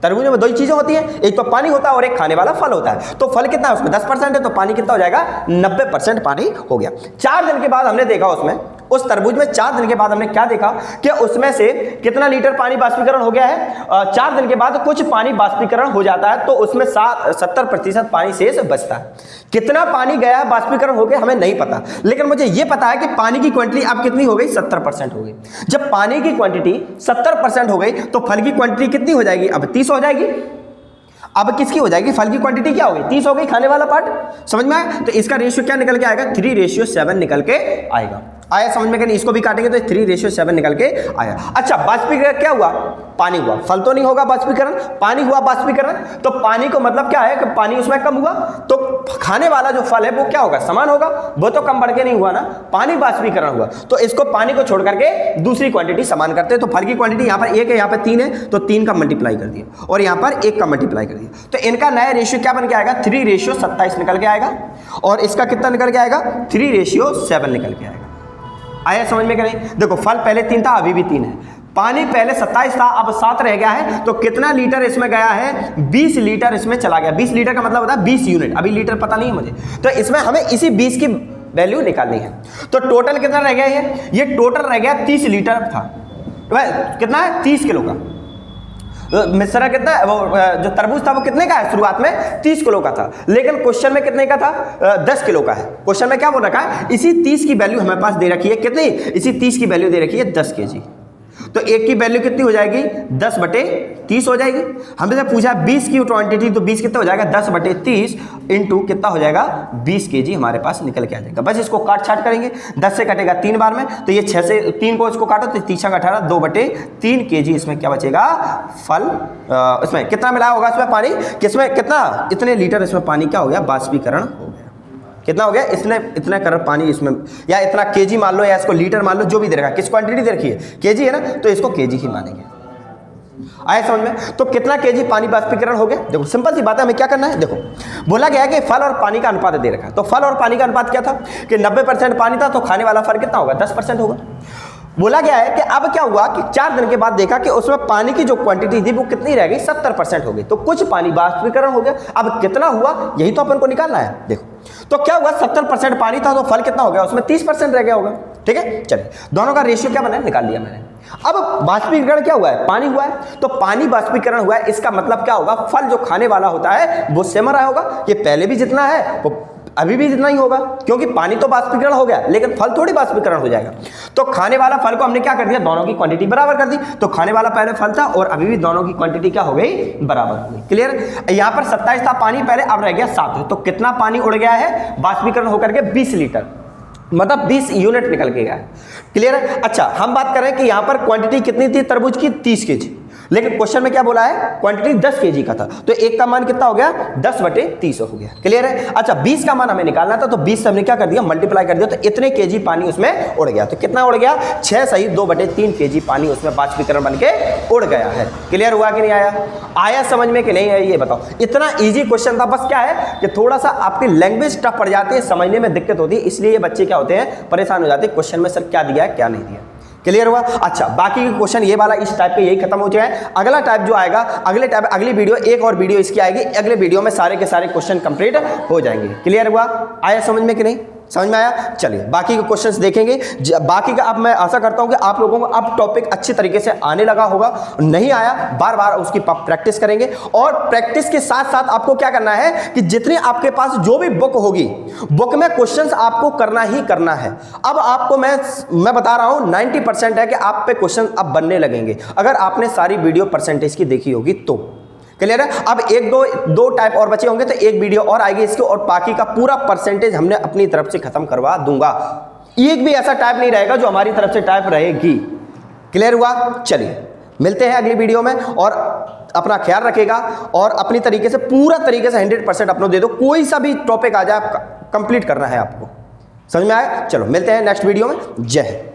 तरबूज में 2 ही चीजें होती हैं, एक तो पानी होता है और एक खाने वाला फल होता है। तो फल कितना है उसमें 10% है, तो पानी कितना हो जाएगा 90% पानी हो गया। 4 दिन के बाद हमने देखा उसमें, उस तरबूज में 4 दिन के बाद हमने क्या देखा कि उसमें से कितना लीटर पानी वाष्पीकरण हो गया है, 4 दिन के बाद कुछ पानी वाष्पीकरण हो जाता है, तो उसमें 70% पानी शेष बचता है। कितना पानी गया है वाष्पीकरण हो गया हमें नहीं पता, लेकिन मुझे यह पता है कि पानी की क्वांटिटी अब कितनी हो गई 70% हो गई। जब पानी की क्वांटिटी 70% हो गई तो फल की क्वांटिटी कितनी हो जाएगी, अब 30 हो जाएगी। अब किसकी हो जाएगी, फल की क्वांटिटी क्या होगी 30 हो गई, खाने वाला पार्ट। समझ में आया, तो इसका रेशियो क्या निकल के आएगा 3:7 निकल के आएगा। आया समझ में, कि इसको भी काटेंगे तो 3:7 निकल के आया। अच्छा वाष्पीकरण क्या हुआ, पानी हुआ, फल तो नहीं होगा वाष्पीकरण, पानी हुआ वाष्पीकरण। तो पानी को मतलब क्या है कि पानी उसमें कम हुआ, तो खाने वाला जो फल है वो क्या होगा समान होगा, वो तो कम बढ़ के नहीं हुआ ना, पानी वाष्पीकरण हुआ। तो इसको पानी को छोड़ करके दूसरी क्वांटिटी समान करते हैं। तो फल की क्वांटिटी यहाँ पर 1 है, यहाँ पर 3 है, तो 3 का मल्टीप्लाई कर दिया और यहाँ पर 1 का मल्टीप्लाई कर दिया। तो इनका नया रेशियो क्या बन के आएगा 3:27 निकल के आएगा, और इसका कितना निकल के आएगा 3:7 निकल के आएगा। आया समझ में कि नहीं। देखो फल पहले 3 था, अभी भी 3 है, पानी पहले 27 था, अब 7 रह गया है, तो कितना लीटर इसमें गया है? 20 लीटर इसमें चला गया। 20 लीटर का मतलब होता है 20 यूनिट, अभी लीटर पता नहीं है मुझे, तो इसमें हमें इसी 20 की वैल्यू निकालनी है। तो टोटल कितना रह गया? ये टोटल रह गया 30 लीटर था, कितना है? 30 किलो का। मिश्रा कितना, वो जो तरबूज था वो कितने का है? शुरुआत में 30 किलो का था, लेकिन क्वेश्चन में कितने का था? 10 किलो का है। क्वेश्चन में क्या बोल रखा है? इसी 30 की वैल्यू हमारे पास दे रखी है, कितनी? इसी 30 की वैल्यू दे रखी है 10 kg। तो एक की वैल्यू कितनी हो जाएगी? 10/30 हो जाएगी। हमसे पूछा 20 की क्वांटिटी, तो 20 कितना हो जाएगा? 10/30 इंटू कितना हो जाएगा? 20 kg हमारे पास निकल के आ जाएगा। बस इसको काट छाट करेंगे, 10 से कटेगा 3 बार में, तो ये 6 से 3 को इसको काटो तो 3 का 18, 2/3 kg इसमें क्या बचेगा? फल। इसमें कितना मिला होगा? इसमें पानी किसमें कितना? इतने लीटर इसमें पानी क्या हो गया? बाष्पीकरण हो गया। कितना हो गया? इसने इतना कर पानी इसमें, या इतना केजी मान लो, या इसको लीटर मान लो, जो भी दे रखा है। किस क्वांटिटी दे रखी है? केजी है ना, तो इसको केजी ही मानेंगे। आए समझ में? तो कितना केजी पानी बाष्पीकरण हो गया? देखो सिंपल सी बात है, हमें क्या करना है? देखो बोला गया है कि फल और पानी का अनुपात दे रखा है, तो फल और पानी का अनुपात क्या था कि 90% पानी था, तो खाने वाला फल कितना होगा? 10% होगा। बोला गया है कि अब क्या हुआ कि 4 दिन के बाद देखा कि उसमें पानी की जो क्वांटिटी थी वो कितनी रह गई? 70% हो गई। तो कुछ पानी बाष्पीकरण हो गया। अब कितना हुआ, यही तो अपन को निकालना है। देखो तो क्या हुआ? 70% पानी था, तो फल कितना हो गया? उसमें 30% रह गया होगा। ठीक है, चलिए दोनों का रेशियो क्या बना है? निकाल लिया मैंने। अब बाष्पीकरण क्या हुआ है? पानी हुआ है, तो पानी बाष्पीकरण हुआ है, इसका मतलब क्या होगा? फल जो खाने वाला होता है वो सेम रहा होगा। ये पहले भी जितना है वो अभी भी जितना ही होगा, क्योंकि पानी तो बाष्पीकरण हो गया, लेकिन फल थोड़ी बाष्पीकरण हो जाएगा। तो खाने वाला फल को हमने क्या कर दिया? दोनों की क्वांटिटी बराबर कर दी। तो खाने वाला पहले फल था, और अभी भी दोनों की क्वांटिटी क्या हो गई? बराबर हो गई। क्लियर? यहां पर 27 था पानी पहले, अब रह गया 7। तो कितना पानी उड़ गया है बाष्पीकरण होकर के? 20 लीटर, मतलब 20 यूनिट निकल के गया। क्लियर है? अच्छा, हम बात कर रहे हैं कि यहां पर क्वांटिटी कितनी थी तरबूज की? 30 kg, लेकिन क्वेश्चन में क्या बोला है? क्वांटिटी 10 kg का था, तो एक का मान कितना हो गया? 10/30 हो गया। क्लियर है? अच्छा, 20 का मान हमें निकालना था, तो 20 से हमने क्या कर दिया? मल्टीप्लाई कर दिया, तो इतने kg पानी उसमें उड़ गया। तो कितना उड़ गया? 6 सही 2/3 kg पानी उसमें बाष्पीकरण बन के उड़ गया है। क्लियर हुआ कि नहीं आया? आया समझ में कि नहीं है? ये बताओ। इतना ईजी क्वेश्चन था, बस क्या है कि थोड़ा सा आपकी लैंग्वेज टफ पड़ जाती है, समझने में दिक्कत होती है, इसलिए ये बच्चे क्या होते हैं? परेशान हो जाते हैं। क्वेश्चन में सर क्या दिया है क्या नहीं दिया। क्लियर हुआ? अच्छा, बाकी के क्वेश्चन ये वाला इस टाइप के यही खत्म हो जाए। अगला टाइप जो आएगा, अगले टाइप अगली वीडियो, एक और वीडियो इसकी आएगी, अगले वीडियो में सारे के सारे क्वेश्चन कंप्लीट हो जाएंगे। क्लियर हुआ? आया समझ में कि नहीं? समझ में आया? चलिए बाकी के क्वेश्चंस देखेंगे। बाकी का अब मैं आशा करता हूं कि आप लोगों को अब टॉपिक अच्छी तरीके से आने लगा होगा। नहीं आया, बार बार उसकी प्रैक्टिस करेंगे, और प्रैक्टिस के साथ साथ आपको क्या करना है कि जितने आपके पास जो भी बुक होगी, बुक में क्वेश्चंस आपको करना ही करना है। अब आपको मैं बता रहा हूं 90% है कि आप पे क्वेश्चन अब बनने लगेंगे, अगर आपने सारी वीडियो परसेंटेज की देखी होगी तो। क्लियर है? अब एक दो टाइप और बचे होंगे, तो एक वीडियो और आएगी इसकी, और बाकी का पूरा परसेंटेज हमने अपनी तरफ से खत्म करवा दूंगा। एक भी ऐसा टाइप नहीं रहेगा जो हमारी तरफ से टाइप रहेगी। क्लियर हुआ? चलिए मिलते हैं अगली वीडियो में, और अपना ख्याल रखेगा, और अपनी तरीके से पूरा तरीके से 100% अपना दे दो। कोई सा भी टॉपिक आ जाए कंप्लीट करना है आपको। समझ में आया? चलो मिलते हैं नेक्स्ट वीडियो में। जय हिंद।